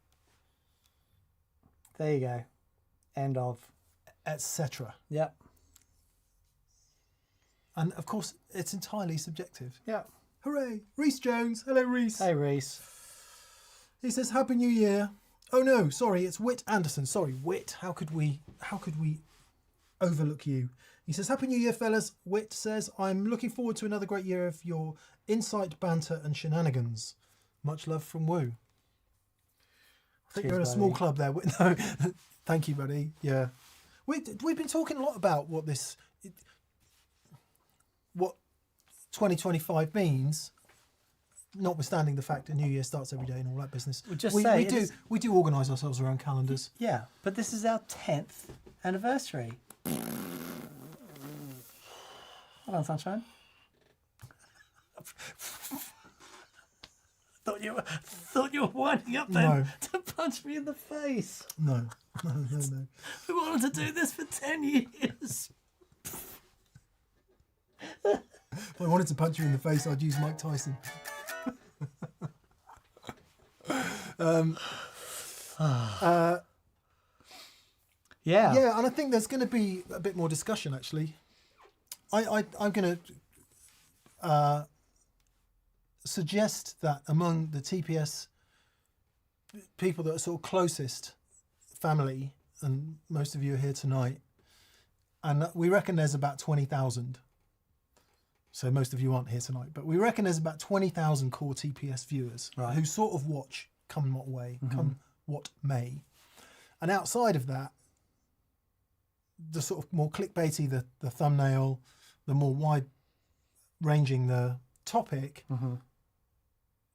There you go. End of. Etc. Yep. And of course, it's entirely subjective. Yep. Hooray! Reese Jones. Hello, Reese. Hey, Reese. He says, "Happy New Year." Oh no, sorry, it's Whit Anderson. Sorry, Whit. How could we overlook you? He says, "Happy New Year, fellas." Whit says, "I'm looking forward to another great year of your insight, banter, and shenanigans. Much love from Woo." I think Cheers, you're in a small buddy. club there. Whit. No, thank you, buddy. Yeah, we've been talking a lot about what 2025 means. Notwithstanding the fact that New Year starts every day and all that business, Well, just say it is- we do organise ourselves around calendars. Yeah, but this is our 10th anniversary. Hold on, sunshine. Thought you were winding up then No. to punch me in the face. No. We wanted to do this for 10 years. If I wanted to punch you in the face, I'd use Mike Tyson. Yeah. Yeah, and I think there's going to be a bit more discussion, actually. I'm going to suggest that among the TPS people that are sort of closest family, and most of you are here tonight, and we reckon there's about 20,000. So most of you aren't here tonight, but we reckon there's about 20,000 core TPS viewers Right. who sort of watch come what way, come what may. And outside of that, the sort of more clickbaity, the thumbnail, the more wide-ranging the topic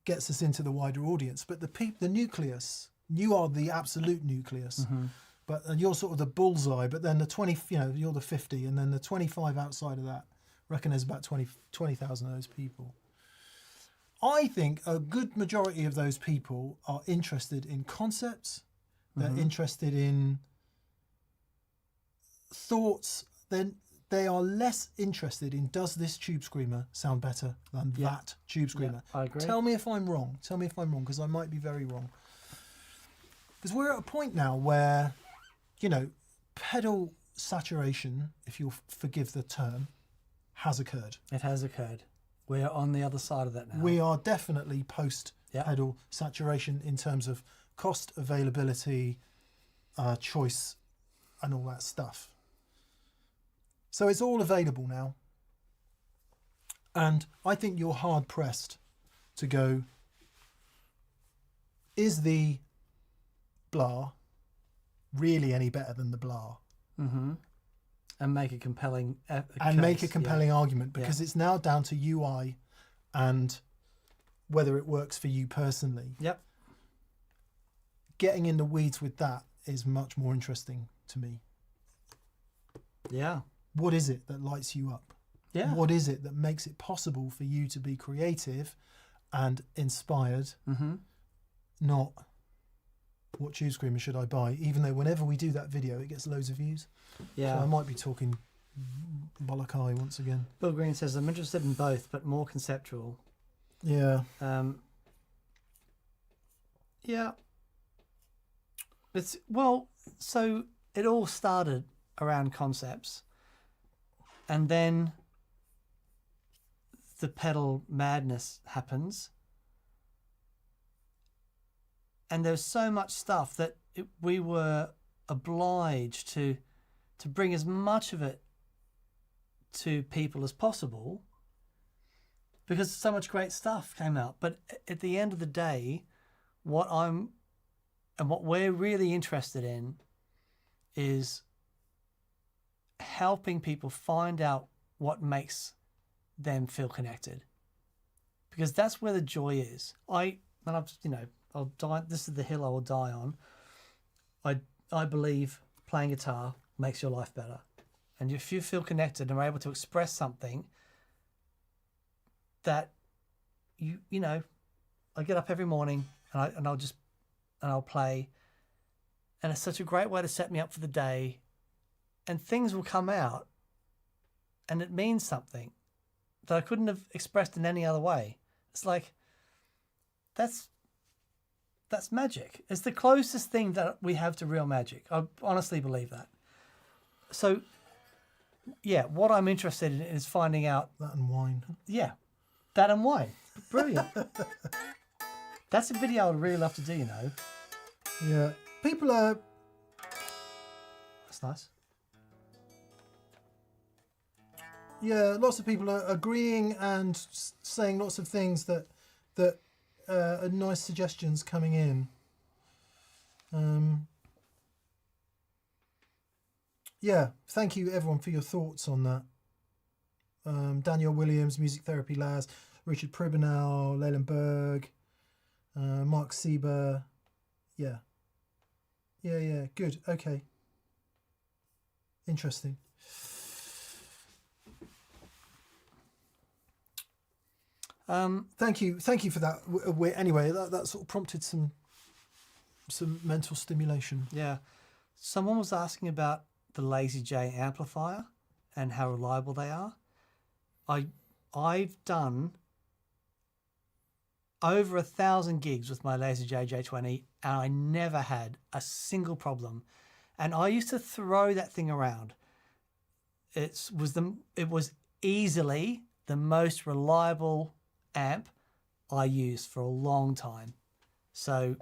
gets us into the wider audience. But the nucleus, you are the absolute nucleus. But you're sort of the bullseye. But then the 20, you're the 50, and then the 25 outside of that. Reckon there's about 20,000 of those people. I think a good majority of those people are interested in concepts. They're interested in thoughts. Then they are less interested in, does this tube screamer sound better than that tube screamer? I agree. Tell me if I'm wrong. Tell me if I'm wrong, because I might be very wrong. Because we're at a point now where, pedal saturation, if you'll forgive the term, has occurred. It has occurred. We're on the other side of that now. We are definitely post Yeah. pedal saturation in terms of cost, availability, choice, and all that stuff. So it's all available now. And I think you're hard pressed to go, is the blah really any better than the blah? And make a compelling Make a case, compelling argument, because it's now down to UI and whether it works for you personally. Yep. Getting in the weeds with that is much more interesting to me. Yeah. What is it that lights you up? Yeah. What is it that makes it possible for you to be creative and inspired? Not what tube screamer should I buy? Even though whenever we do that video, it gets loads of views. Yeah. So I might be talking bollock-eye once again. Bill Green says, I'm interested in both, but more conceptual. Yeah. Yeah. So it all started around concepts, and then the pedal madness happens, and there's so much stuff that we were obliged to bring as much of it to people as possible, because so much great stuff came out. But at the end of the day, what we're really interested in is helping people find out what makes them feel connected, because that's where the joy is. I'll die. This is the hill I will die on. I believe playing guitar makes your life better, and if you feel connected and are able to express something that I get up every morning and I'll play, and it's such a great way to set me up for the day, and things will come out, and it means something that I couldn't have expressed in any other way. It's like, that's that's magic. It's the closest thing that we have to real magic. I honestly believe that. So, yeah, what I'm interested in is finding out. That and wine. Yeah, that and wine. Brilliant. That's a video I'd really love to do, you know. Yeah. People are... That's nice. Yeah, lots of people are agreeing and saying lots of things that are nice suggestions coming in. Yeah, thank you everyone for your thoughts on that. Daniel Williams, Music Therapy Laz, Richard Pribbenau, Leyland Berg, Mark Sieber. Yeah. Yeah, good, okay. Interesting. Thank you for that. Anyway, that sort of prompted some mental stimulation. Yeah. Someone was asking about the Lazy J amplifier and how reliable they are. I've done over 1,000 gigs with my Lazy J J20, and I never had a single problem. And I used to throw that thing around. It was easily the most reliable amp I used for a long time. So,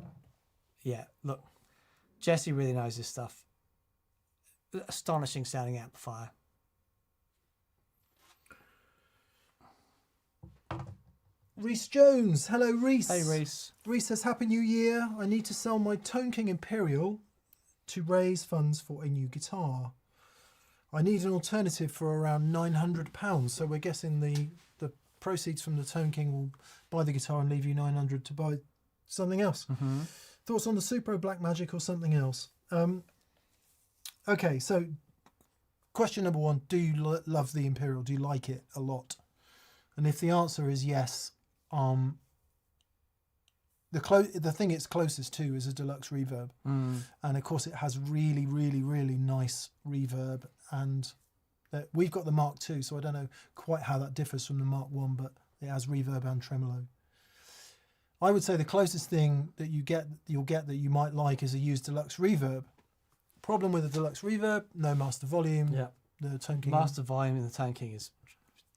yeah, look, Jesse really knows this stuff. Astonishing sounding amplifier. Reese Jones. Hello, Reese. Hey, Reese. Reese says, Happy New Year. I need to sell my Tone King Imperial to raise funds for a new guitar. I need an alternative for around £900. So we're guessing the proceeds from the Tone King will buy the guitar and leave you £900 to buy something else. Mm-hmm. Thoughts on the Supro Black Magic or something else? Okay, so question number one, do you love the Imperial? Do you like it a lot? And if the answer is yes, the thing it's closest to is a deluxe reverb. And of course it has really, really, really nice reverb, and we've got the Mark II, so I don't know quite how that differs from the Mark I, but it has reverb and tremolo. I would say the closest thing that you'll get that you might like is a used deluxe reverb. Problem with a deluxe reverb, no master volume. Yeah. The Tone King. Master volume in the Tone King is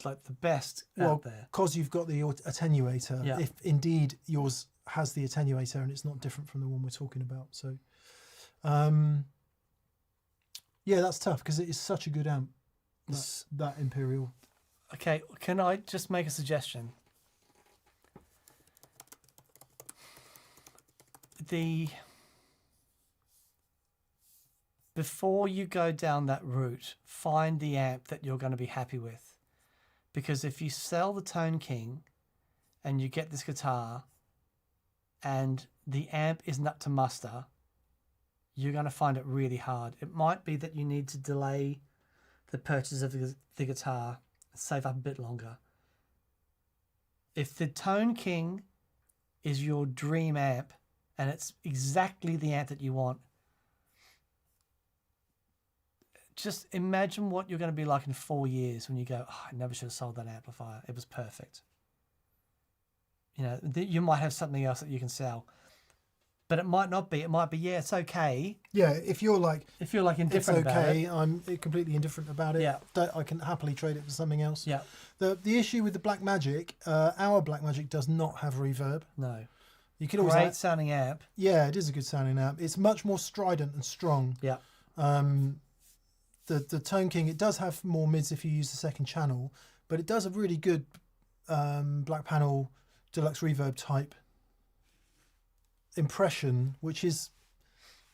like the best out there. Because you've got the attenuator. Yeah. If indeed yours has the attenuator and it's not different from the one we're talking about. So, yeah, that's tough because it is such a good amp. That Imperial. Okay, can I just make a suggestion? Before you go down that route, find the amp that you're going to be happy with. Because if you sell the Tone King and you get this guitar and the amp isn't up to muster, you're going to find it really hard. It might be that you need to delay the purchase of the guitar and save up a bit longer. If the Tone King is your dream amp and it's exactly the amp that you want, just imagine what you're going to be like in 4 years when you go, oh, I never should have sold that amplifier. It was perfect. You know, you might have something else that you can sell, but it might not be. It might be, yeah, it's okay. Yeah, if you're like indifferent it's okay, about it. I'm completely indifferent about it. Yeah. I can happily trade it for something else. Yeah. The issue with the Black Magic, our Black Magic does not have reverb. No. You could always Great sounding amp. Yeah, it is a good sounding amp. It's much more strident and strong. Yeah. The Tone King, it does have more mids if you use the second channel, but it does a really good black panel deluxe reverb type impression, which is,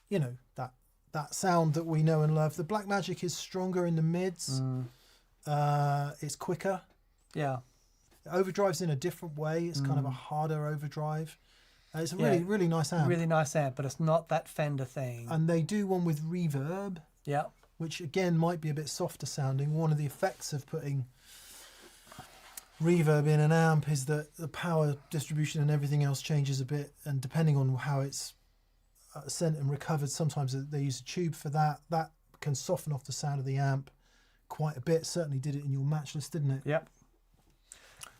you know, that sound that we know and love. The Black Magic is stronger in the mids. It's quicker. Yeah. It overdrives in a different way. It's kind of a harder overdrive. It's a really, really nice amp. Really nice amp, but it's not that Fender thing. And they do one with reverb. Yeah. Which again might be a bit softer sounding. One of the effects of putting reverb in an amp is that the power distribution and everything else changes a bit, and depending on how it's sent and recovered, sometimes they use a tube for that. That can soften off the sound of the amp quite a bit. Certainly did it in your Matchless, didn't it? Yep.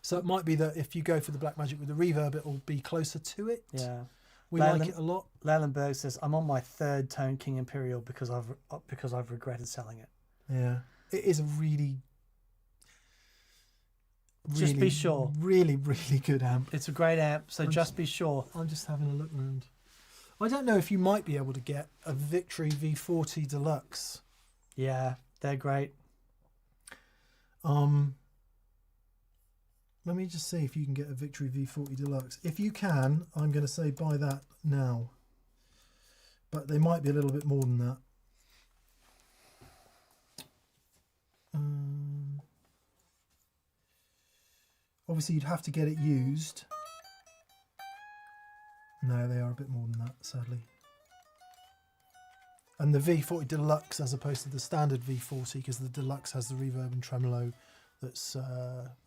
So it might be that if you go for the Black Magic with the reverb, it will be closer to it. Yeah. We Leyland- like it a lot. Leylandberg says, I'm on my third Tone King Imperial because I've regretted selling it. Yeah, it is a really, Just be sure. really, really good amp. It's a great amp, so I'm just be sure. I'm just having a look around. I don't know if you might be able to get a Victory V40 Deluxe. Yeah, they're great. Let me just see if you can get a Victory V40 Deluxe. If you can, I'm going to say buy that now. But they might be a little bit more than that. Obviously, you'd have to get it used. No, they are a bit more than that, sadly. And the V40 Deluxe, as opposed to the standard V40, because the Deluxe has the reverb and tremolo that's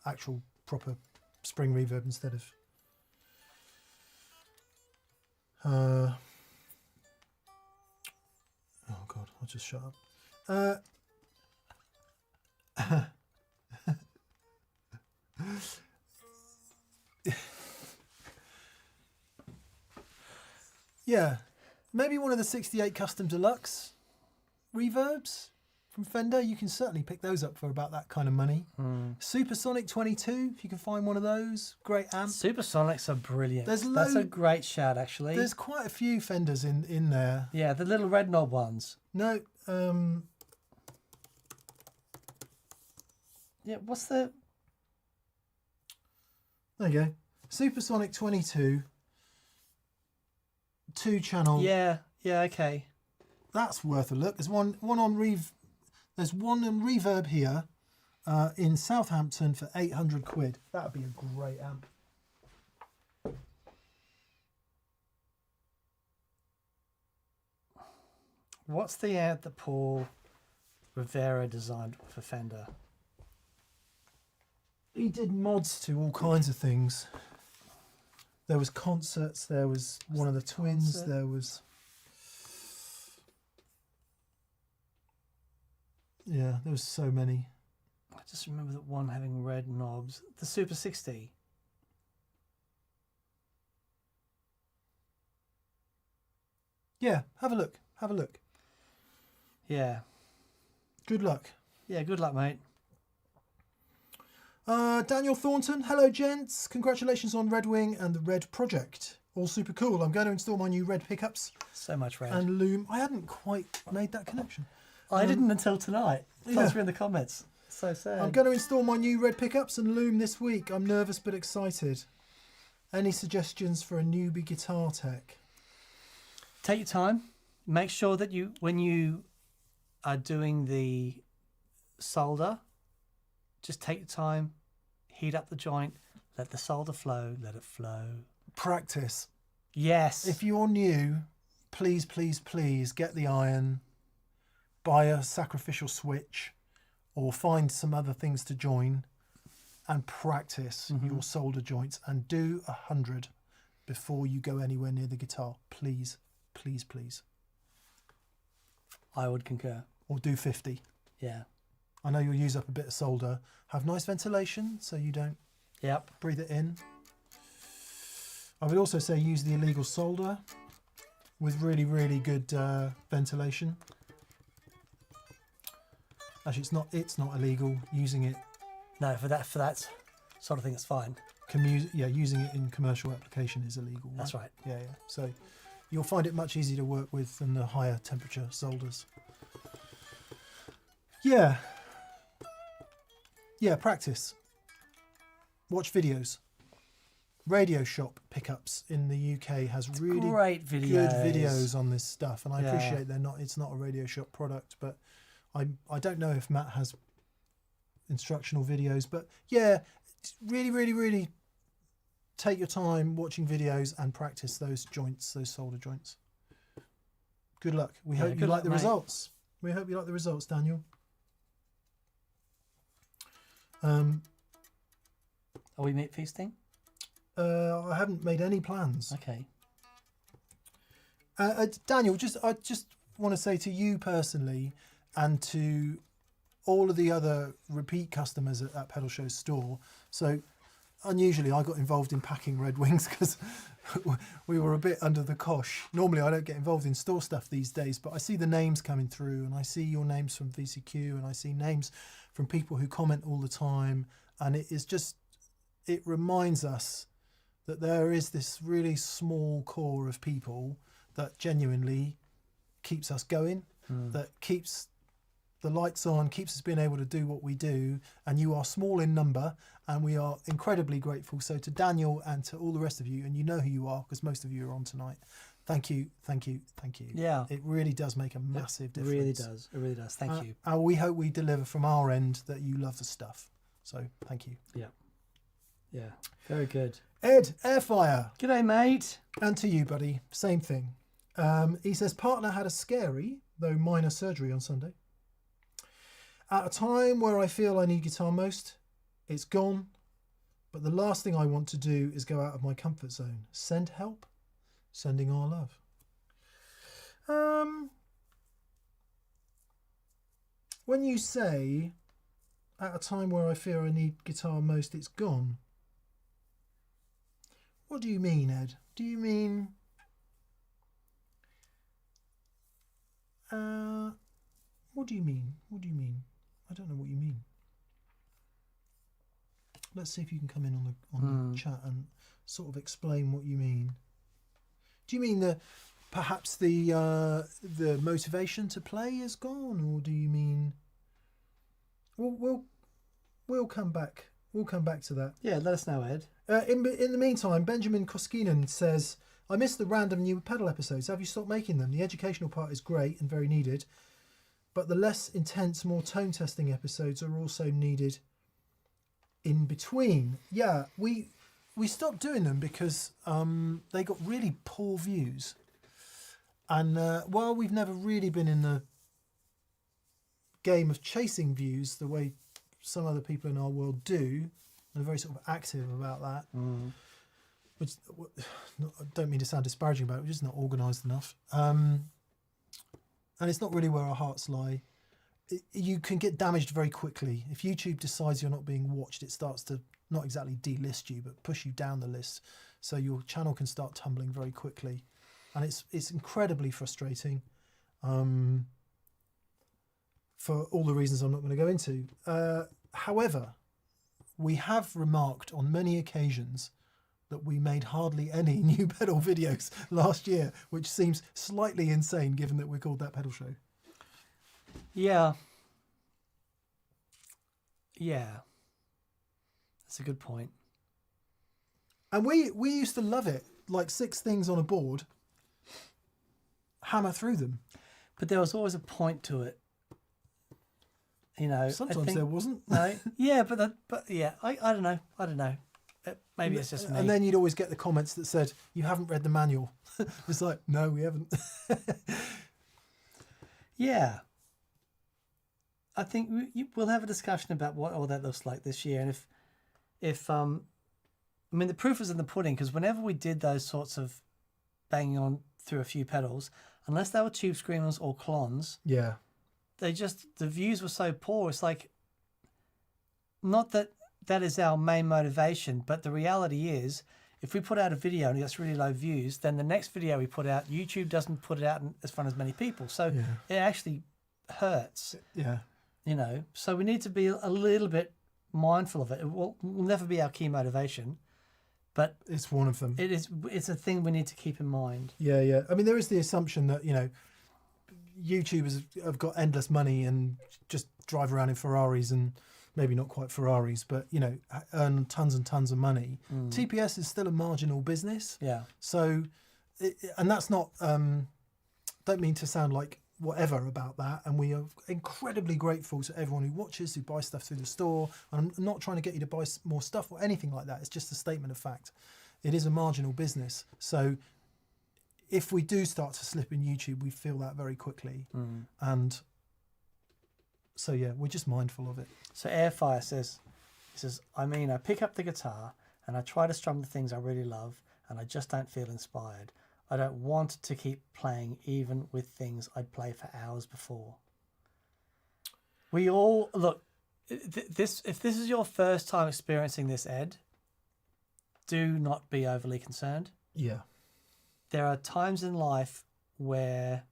actual proper spring reverb instead of... oh God, I'll just shut up. Yeah, maybe one of the 68 Custom Deluxe reverbs from Fender. You can certainly pick those up for about that kind of money. Supersonic 22, if you can find one of those. Great amp. Supersonics are brilliant. There's That's a great shout, actually. There's quite a few Fenders in there. Yeah, the little red knob ones. No, Yeah, what's the... there you go. Supersonic 22. 2-channel. Yeah, okay. That's worth a look. There's one on There's one on Reverb here in Southampton for 800 quid. That would be a great amp. What's the amp that Paul Rivera designed for Fender? He did mods to all kinds of things. There was concerts, there was one of the twins, concert? there was... Yeah, there was so many. I just remember that one having red knobs. The Super 60. Yeah, have a look. Have a look. Yeah. Good luck. Yeah, good luck, mate. Daniel Thornton, hello gents. Congratulations on Red Wing and the Red project. All super cool. I'm going to install my new Red pickups So much red. and Loom. I hadn't quite made that connection. I didn't until tonight. It yeah. tells me in the comments. So sad. I'm going to install my new Red pickups and Loom this week. I'm nervous but excited. Any suggestions for a newbie guitar tech? Take your time. Make sure that when you are doing the solder, just take your time, heat up the joint, let the solder flow, let it flow. Practice. Yes. If you're new, please, please, please get the iron, buy a sacrificial switch, or find some other things to join and practice your solder joints and do 100 before you go anywhere near the guitar. Please, please, please. I would concur. Or do 50. Yeah. I know you'll use up a bit of solder. Have nice ventilation so you don't Yep. breathe it in. I would also say use the illegal solder with really, really good ventilation. Actually, it's not illegal. Using it, No, for that sort of thing, it's fine. using it in commercial application is illegal. Right? That's right. Yeah. So you'll find it much easier to work with than the higher temperature solders. Yeah. Yeah, practice. Watch videos. Radio Shop pickups in the UK has really Great videos. good videos on this stuff, and I Yeah. appreciate it's not a Radio Shop product, but I don't know if Matt has instructional videos, but yeah, it's really, really, really take your time watching videos and practice those joints, those solder joints. Good luck. We hope you good like luck, the mate. results. We hope you like the results, Daniel. Are we meat feasting? I haven't made any plans. Okay. Daniel, I just want to say to you personally and to all of the other repeat customers at Pedal Show's store. So unusually I got involved in packing Red Wings because we were a bit under the cosh. Normally I don't get involved in store stuff these days, but I see the names coming through, and I see your names from VCQ, and I see names from people who comment all the time, and it reminds us that there is this really small core of people that genuinely keeps us going, that keeps the lights on, keeps us being able to do what we do, and you are small in number, and we are incredibly grateful. So to Daniel and to all the rest of you, and you know who you are because most of you are on tonight, thank you. Yeah. It really does make a massive difference. It really does. Thank you. And we hope we deliver from our end that you love the stuff. So thank you. Yeah, very good. Ed, Airfire. G'day, mate. And to you, buddy, same thing. He says, partner had a scary, though minor surgery on Sunday. At a time where I feel I need guitar most, it's gone. But the last thing I want to do is go out of my comfort zone. Send help. Sending our love. When you say, at a time where I feel I need guitar most, it's gone. What do you mean, Ed? Do you mean... what do you mean? What do you mean? I don't know what you mean. Let's see if you can come in on the chat and sort of explain what you mean. Do you mean perhaps the motivation to play is gone, or do you mean? We'll come back. We'll come back to that. Yeah, let us know, Ed. In the meantime, Benjamin Koskinen says, I miss the random new pedal episodes. Have you stopped making them? The educational part is great and very needed, but the less intense, more tone testing episodes are also needed in between. Yeah, we stopped doing them because they got really poor views. And while we've never really been in the game of chasing views the way some other people in our world do, they're very sort of active about that. Which I don't mean to sound disparaging about it, we're just not organised enough. And it's not really where our hearts lie. You can get damaged very quickly. If YouTube decides you're not being watched, it starts to not exactly delist you, but push you down the list. So your channel can start tumbling very quickly. And it's incredibly frustrating for all the reasons I'm not going to go into. However, we have remarked on many occasions that we made hardly any new pedal videos last year, which seems slightly insane given that we're called That Pedal Show. Yeah. That's a good point. And we used to love it, like 6 things on a board, hammer through them. But there was always a point to it. You know, Sometimes there wasn't. No, yeah, but I don't know. Maybe it's just me. And then you'd always get the comments that said, "You haven't read the manual." It's like, no, we haven't. Yeah. I think we'll have a discussion about what all that looks like this year, and if I mean, the proof is in the pudding, because whenever we did those sorts of banging on through a few pedals, unless they were tube screamers or clones, yeah, the views were so poor. It's like, not that is our main motivation, but the reality is, if we put out a video and it gets really low views, then the next video we put out, YouTube doesn't put it out in front of as many people. So it actually hurts. Yeah. You know, so we need to be a little bit mindful of it. It will never be our key motivation, but it's one of them. It's a thing we need to keep in mind. Yeah. I mean, there is the assumption that, you know, YouTubers have got endless money and just drive around in Ferraris, and maybe not quite Ferraris, but, you know, earn tons and tons of money. TPS is still a marginal business. Yeah. So, and that's not, don't mean to sound like whatever about that, and we are incredibly grateful to everyone who watches, who buys stuff through the store. And I'm not trying to get you to buy more stuff or anything like that. It's just a statement of fact. It is a marginal business. So if we do start to slip in YouTube, we feel that very quickly. And so, yeah, we're just mindful of it. So Airfire says, I mean, I pick up the guitar and I try to strum the things I really love, and I just don't feel inspired. I don't want to keep playing even with things I'd play for hours before. We all, look, if this is your first time experiencing this, Ed, do not be overly concerned. Yeah. There are times in life where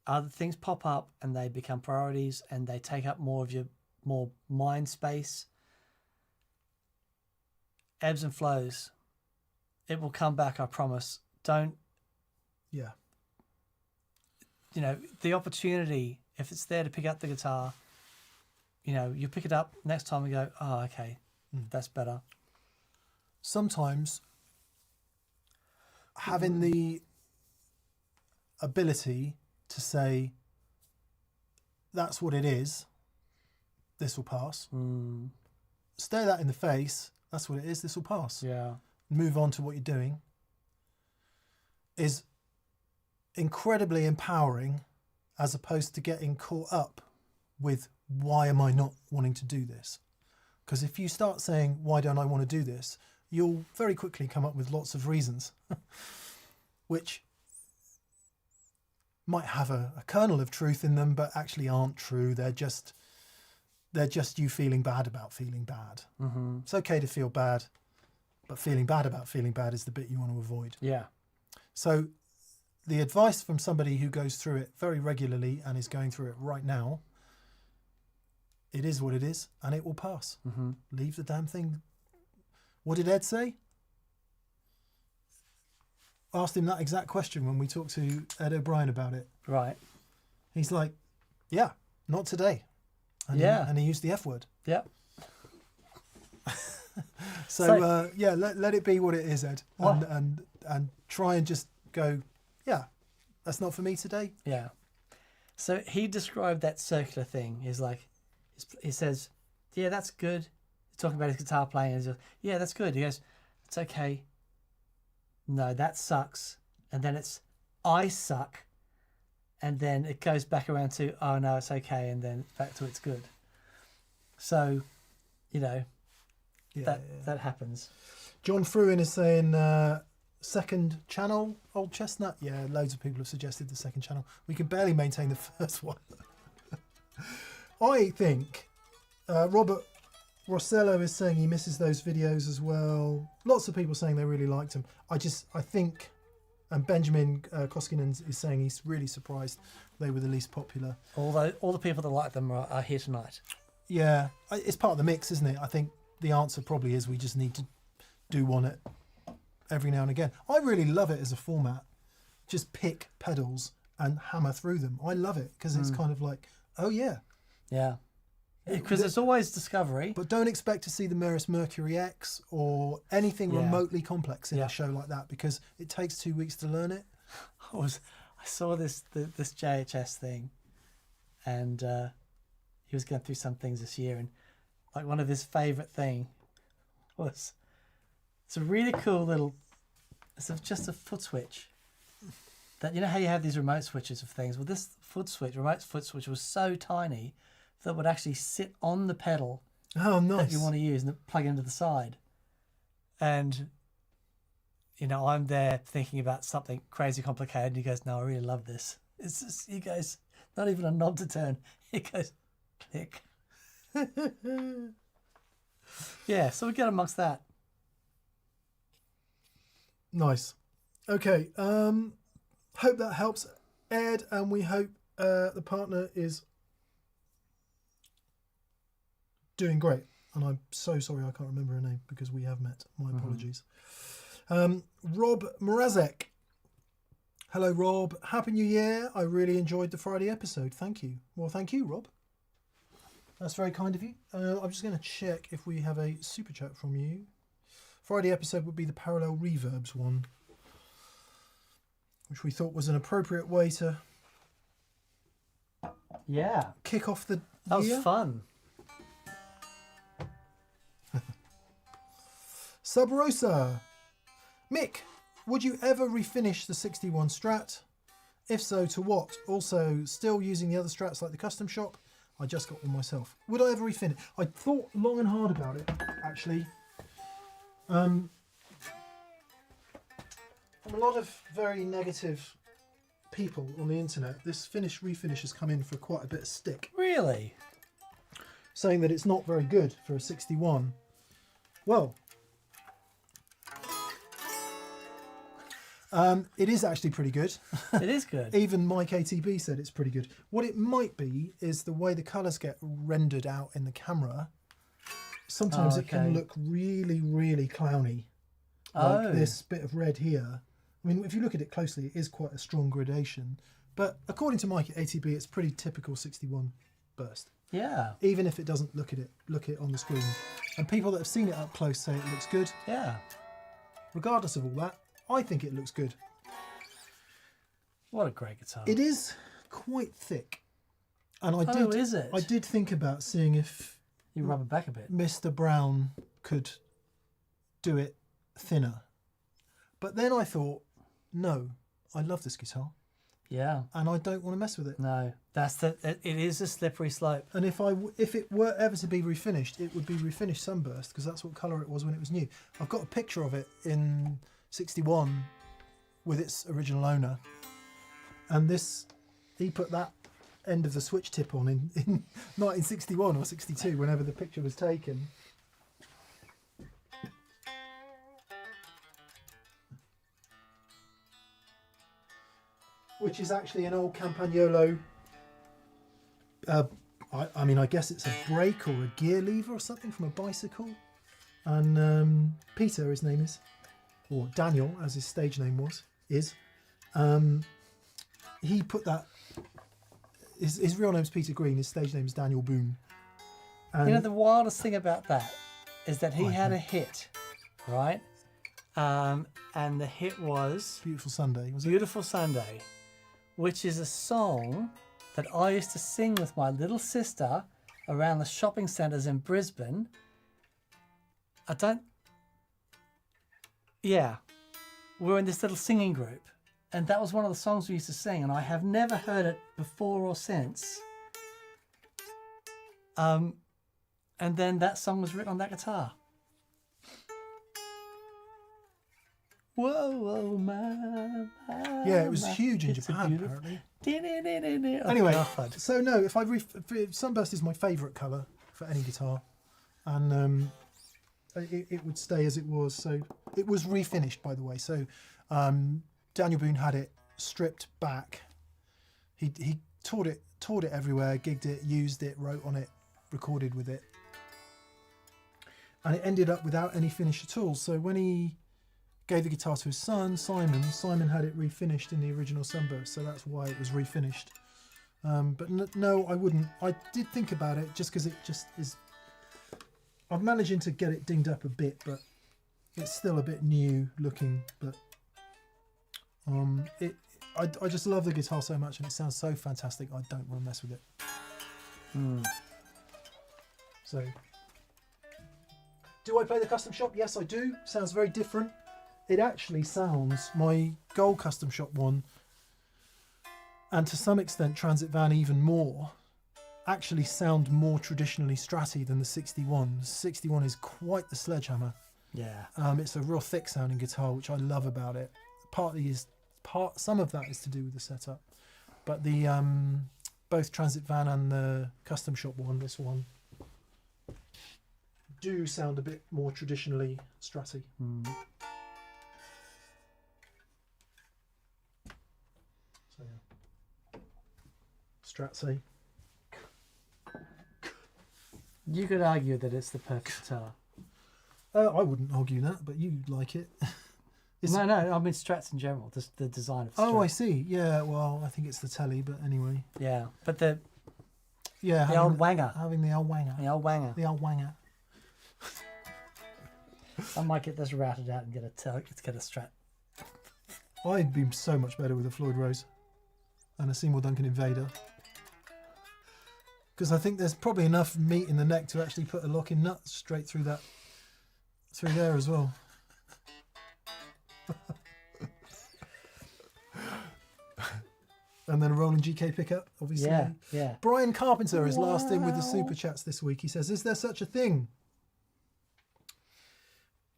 other things pop up and they become priorities and they take up more of your more mind space. Ebbs and flows. It will come back, I promise. Don't, Yeah. you know, the opportunity, if it's there to pick up the guitar, you know, you pick it up next time and go, oh, okay, that's better. Sometimes having the ability to say, that's what it is, this will pass. Stare that in the face, that's what it is, this will pass. Yeah. Move on to what you're doing is incredibly empowering, as opposed to getting caught up with why am I not wanting to do this? Because if you start saying, why don't I want to do this? You'll very quickly come up with lots of reasons, which might have a kernel of truth in them, but actually aren't true. They're just you feeling bad about feeling bad. Mm-hmm. It's okay to feel bad, but feeling bad about feeling bad is the bit you want to avoid. Yeah. So the advice from somebody who goes through it very regularly and is going through it right now, it is what it is and it will pass. Mm-hmm. Leave the damn thing. What did Ed say? Asked him that exact question when we talked to Ed O'Brien about it. Right. He's like, yeah, not today. And Yeah. and he used the F word. Yep. So yeah, let it be what it is, Ed. What? And try and just go, yeah, that's not for me today. Yeah. So he described that circular thing. He's like, he says, yeah, that's good. He's talking about his guitar playing. And he's like, yeah, that's good. He goes, it's okay. No, that sucks. And then it's, I suck. And then it goes back around to, oh no, it's okay. And then back to it's good. So, you know, that happens. John Fruin is saying second channel, Old Chestnut. Yeah, loads of people have suggested the second channel. We can barely maintain the first one. I think Robert Rossello is saying he misses those videos as well. Lots of people saying they really liked them. I think, and Benjamin Koskinen is saying he's really surprised they were the least popular. Although all the people that like them are here tonight. Yeah, it's part of the mix, isn't it? I think the answer probably is we just need to do one at every now and again. I really love it as a format. Just pick pedals and hammer through them. I love it because it's kind of like, oh yeah. Yeah. Because it's always discovery. But don't expect to see the Merris Mercury X or anything remotely complex in a show like that because it takes 2 weeks to learn it. I saw this JHS thing, and he was going through some things this year, and like one of his favourite thing was, it's a really cool little, it's just a foot switch. That, you know how you have these remote switches of things? Well, this remote foot switch was so tiny that would actually sit on the pedal Oh, nice. that you want to use and plug into the side. And, you know, I'm there thinking about something crazy complicated. And he goes, no, I really love this. It's just, he goes, not even a knob to turn. He goes, click. Yeah, so we get amongst that. Nice. Okay. Hope that helps, Ed, and we hope the partner is doing great. And I'm so sorry I can't remember her name because we have met. My apologies. Rob Mrazek. Hello, Rob. Happy New Year. I really enjoyed the Friday episode. Thank you. Well, thank you, Rob. That's very kind of you. I'm just going to check if we have a super chat from you. Friday episode would be the parallel reverbs one, which we thought was an appropriate way to kick off the That was year. fun. Sub Rosa. Mick, would you ever refinish the 61 Strat? If so, to what? Also, still using the other Strats like the Custom Shop? I just got one myself. Would I ever refinish? I thought long and hard about it, actually. From a lot of very negative people on the internet, this refinish has come in for quite a bit of stick, Really? saying that it's not very good for a 61. Well, It is actually pretty good. It is good. Even Mike ATB said it's pretty good. What it might be is the way the colours get rendered out in the camera. Sometimes it can look really, really clowny. Like this bit of red here. I mean, if you look at it closely, it is quite a strong gradation. But according to Mike at ATB, it's pretty typical 61 burst. Yeah. Even if it doesn't look it on the screen. And people that have seen it up close say it looks good. Yeah. Regardless of all that, I think it looks good. What a great guitar. It is quite thick. And is it? I did think about seeing if You rub it back a bit. Mr. Brown could do it thinner. But then I thought, no, I love this guitar. Yeah. And I don't want to mess with it. No, it is a slippery slope. And if it were ever to be refinished, it would be refinished Sunburst, because that's what colour it was when it was new. I've got a picture of it in 61 with its original owner. And he put that end of the switch tip on in 1961 or 62, whenever the picture was taken. Which is actually an old Campagnolo. I mean, I guess it's a brake or a gear lever or something from a bicycle. And Peter, his name is, or Daniel, as his stage name is. He put that. His real name's Peter Green. His stage name is Daniel Boone. And You know, the wildest thing about that is that he had a hit, right? And the hit was Beautiful Sunday, was it? Beautiful Sunday, which is a song that I used to sing with my little sister around the shopping centres in Brisbane. We're in this little singing group, and that was one of the songs we used to sing, and I have never heard it before or since. And then that song was written on that guitar. Whoa, whoa, my, Yeah, it was my, huge in it's a Japan, beautiful- apparently. Oh, Anyway, God. so no, if Sunburst is my favourite colour for any guitar, and it would stay as it was. So it was refinished, by the way. So Daniel Boone had it stripped back. He toured it everywhere, gigged it, used it, wrote on it, recorded with it, and it ended up without any finish at all. So when he gave the guitar to his son, Simon had it refinished in the original Sunburst, so that's why it was refinished. But no, I wouldn't. I did think about it just because it just is. I'm managing to get it dinged up a bit, but it's still a bit new looking. But I just love the guitar so much, and it sounds so fantastic. I don't want to mess with it. So, do I play the custom shop? Yes, I do. Sounds very different. It actually sounds, my Gold Custom Shop one, and to some extent Transit Van even more, actually sound more traditionally Stratty than the 61. The 61 is quite the sledgehammer. Yeah. It's a real thick sounding guitar, which I love about it. Some of that is to do with the setup, but the both Transit Van and the Custom Shop one, this one, do sound a bit more traditionally Stratty. So yeah, Stratsy. You could argue that it's the perfect guitar. I wouldn't argue that, but you like it. No, I mean Strats in general, the design of Strat. Oh, I see. Yeah, well, I think it's the telly, but anyway. Yeah, but the Yeah, old wanger. Having the old wanger. The old wanger. The old wanger. I might get this routed out and get a Strat. I'd be so much better with a Floyd Rose and a Seymour Duncan Invader. Because I think there's probably enough meat in the neck to actually put a locking nut straight through there as well. And then a Roland GK pickup, obviously. Yeah. Brian Carpenter is last in with the super chats this week. He says, is there such a thing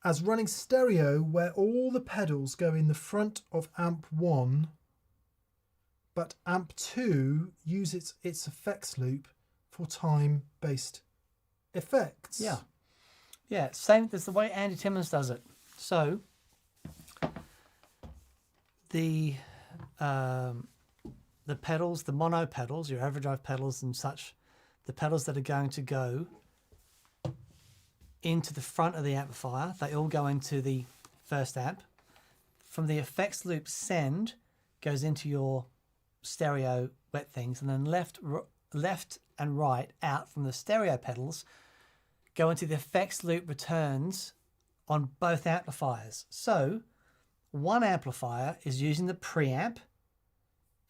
as running stereo where all the pedals go in the front of amp 1, but amp 2 uses its effects loop for time-based effects? Yeah, same. That's the way Andy Timmons does it. So, the pedals, the mono pedals, your overdrive pedals and such, the pedals that are going to go into the front of the amplifier, they all go into the first amp. From the effects loop send goes into your stereo wet things, and then left and right out from the stereo pedals go into the effects loop returns on both amplifiers. So one amplifier is using the preamp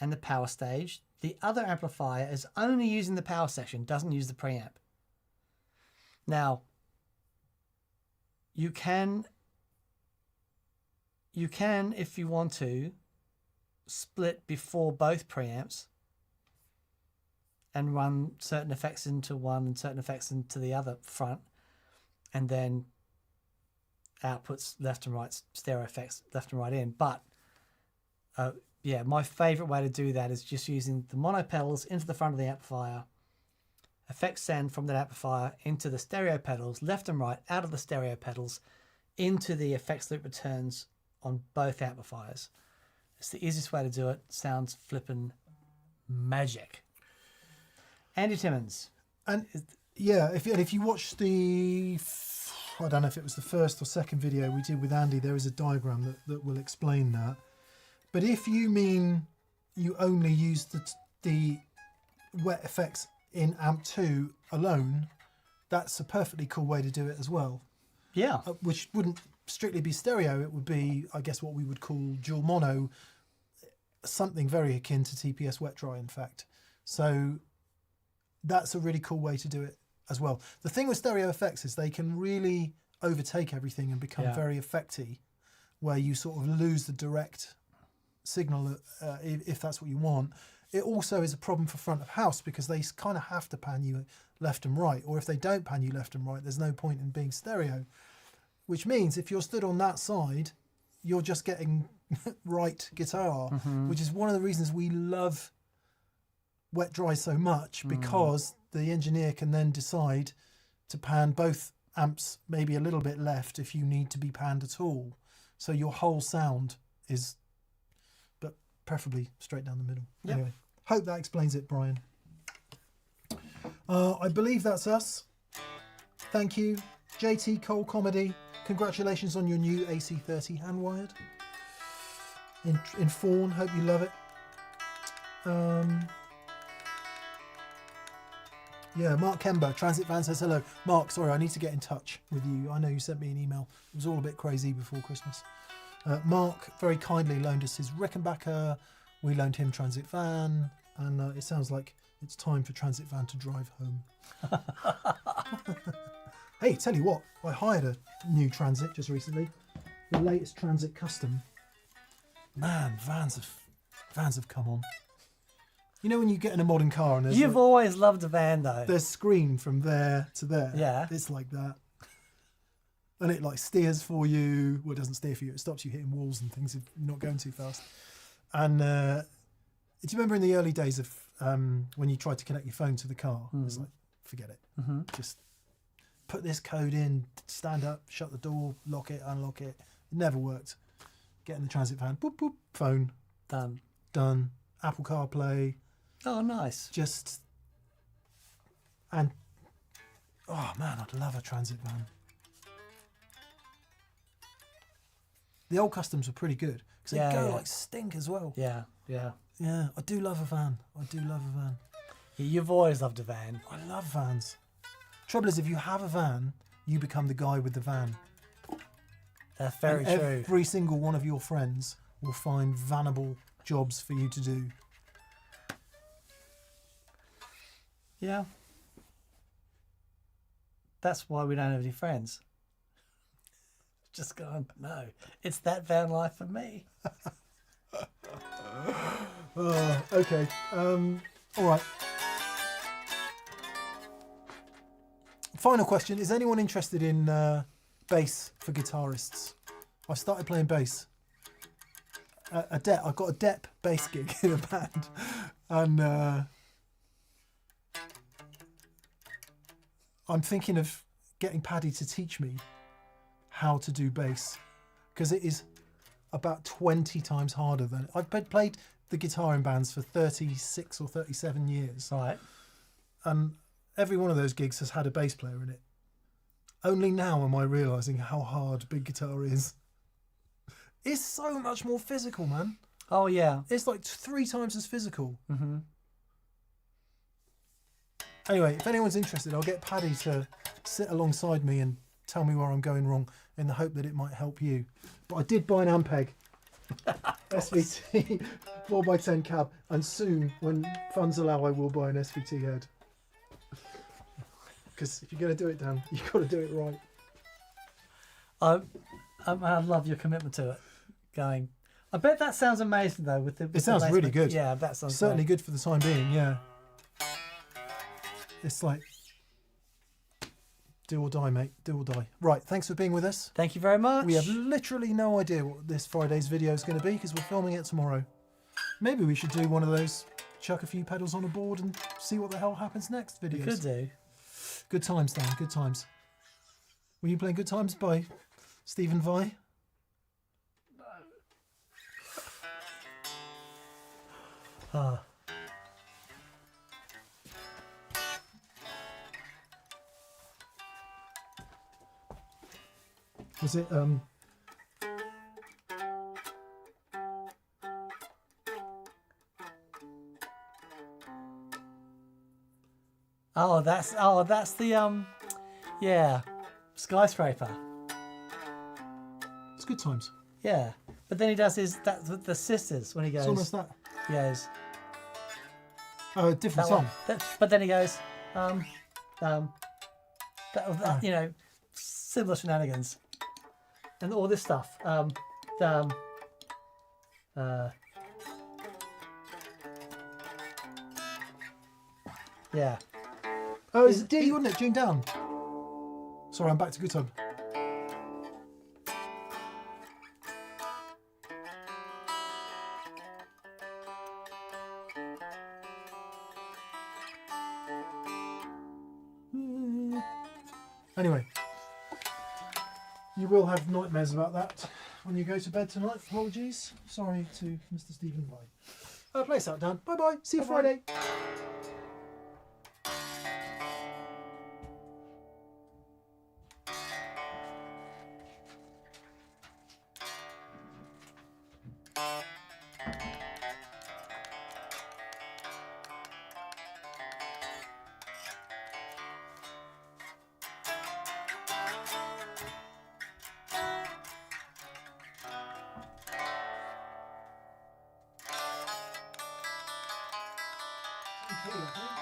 and the power stage. The other amplifier is only using the power section, doesn't use the preamp. Now, you can, if you want to, split before both preamps and run certain effects into one and certain effects into the other front, and then outputs left and right, stereo effects left and right in. But yeah, my favorite way to do that is just using the mono pedals into the front of the amplifier, effects send from that amplifier into the stereo pedals, left and right, out of the stereo pedals, into the effects loop returns on both amplifiers. It's the easiest way to do it. Sounds flippin' magic. Andy Timmons. And yeah, if you watch the, I don't know if it was the first or second video we did with Andy, there is a diagram that will explain that. But if you mean you only use the wet effects in amp 2 alone, that's a perfectly cool way to do it as well. Yeah. Which wouldn't strictly be stereo, it would be, I guess, what we would call dual mono, something very akin to TPS wet dry, in fact. So that's a really cool way to do it as well. The thing with stereo effects is they can really overtake everything and become very effecty, where you sort of lose the direct signal if that's what you want. It also is a problem for front of house because they kind of have to pan you left and right, or if they don't pan you left and right, there's no point in being stereo, which means if you're stood on that side, you're just getting right guitar, which is one of the reasons we love wet dry so much, because the engineer can then decide to pan both amps maybe a little bit left if you need to be panned at all. So your whole sound is, but preferably straight down the middle. Yep. Anyway, hope that explains it, Brian. I believe that's us. Thank you. JT Cole Comedy, congratulations on your new AC30 hand-wired. In Fawn, hope you love it. Yeah, Mark Kemba, Transit Van says hello. Mark, sorry, I need to get in touch with you. I know you sent me an email. It was all a bit crazy before Christmas. Mark very kindly loaned us his Rickenbacker. We loaned him Transit Van, and it sounds like it's time for Transit Van to drive home. Hey, tell you what, I hired a new Transit just recently. The latest Transit Custom. Man, vans have come on. You know when you get in a modern car and there's You've always loved a van though. there's screen from there to there. Yeah. It's like that. And it like steers for you. Well, it doesn't steer for you. It stops you hitting walls and things if you're not going too fast. And do you remember in the early days of when you tried to connect your phone to the car? It's like, forget it. Just put this code in, stand up, shut the door, lock it, unlock it. It never worked. Get in the Transit Van, boop, boop, phone. Done. Apple CarPlay. Oh, nice. And oh man, I'd love a Transit Van. The old customs were pretty good because they go like stink as well. Yeah. Yeah, I do love a van. You've always loved a van. I love vans. Trouble is, if you have a van, you become the guy with the van. That's very And true. Every single one of your friends will find vanable jobs for you to do. Yeah. That's why we don't have any friends. Just going, no, it's that van life for me. Okay. All right. Final question. Is anyone interested in bass for guitarists? I started playing bass. I've got a Depp bass gig in a band. And I'm thinking of getting Paddy to teach me how to do bass. Because it is about 20 times harder than it. I've played the guitar in bands for 36 or 37 years. Right. And every one of those gigs has had a bass player in it. Only now am I realising how hard big guitar is. It's so much more physical, man. Oh, yeah. It's like 3 times as physical. Mm-hmm. Anyway, if anyone's interested, I'll get Paddy to sit alongside me and tell me where I'm going wrong in the hope that it might help you. But I did buy an Ampeg SVT 4x10 cab, and soon, when funds allow, I will buy an SVT head. Because if you're going to do it, Dan, you've got to do it right. I love your commitment to it. Going. I bet that sounds amazing though. It sounds really good. Yeah, that sounds certainly great. good for the time being. Yeah. It's like do or die, mate. Do or die. Right. Thanks for being with us. Thank you very much. We have literally no idea what this Friday's video is going to be because we're filming it tomorrow. Maybe we should do one of those chuck a few pedals on a board and see what the hell happens next videos. We could do. Good times, Dan. Good times. Were you playing Good Times by Stephen Vai? Ah. Was it Oh, that's the yeah, skyscraper. It's Good Times. Yeah, but then he does the sisters when he goes. It's almost that. He goes. Oh, a different That song. one. But then he goes, you know, similar shenanigans, and all this stuff. Yeah. Oh, it's D, wasn't it? June Down. Sorry, I'm back to Good Time. Anyway, you will have nightmares about that when you go to bed tonight. Apologies. Sorry to Mr. Stephen Vai. Place out, Dan. Bye bye. See you Bye-bye. Friday. Okay, I think.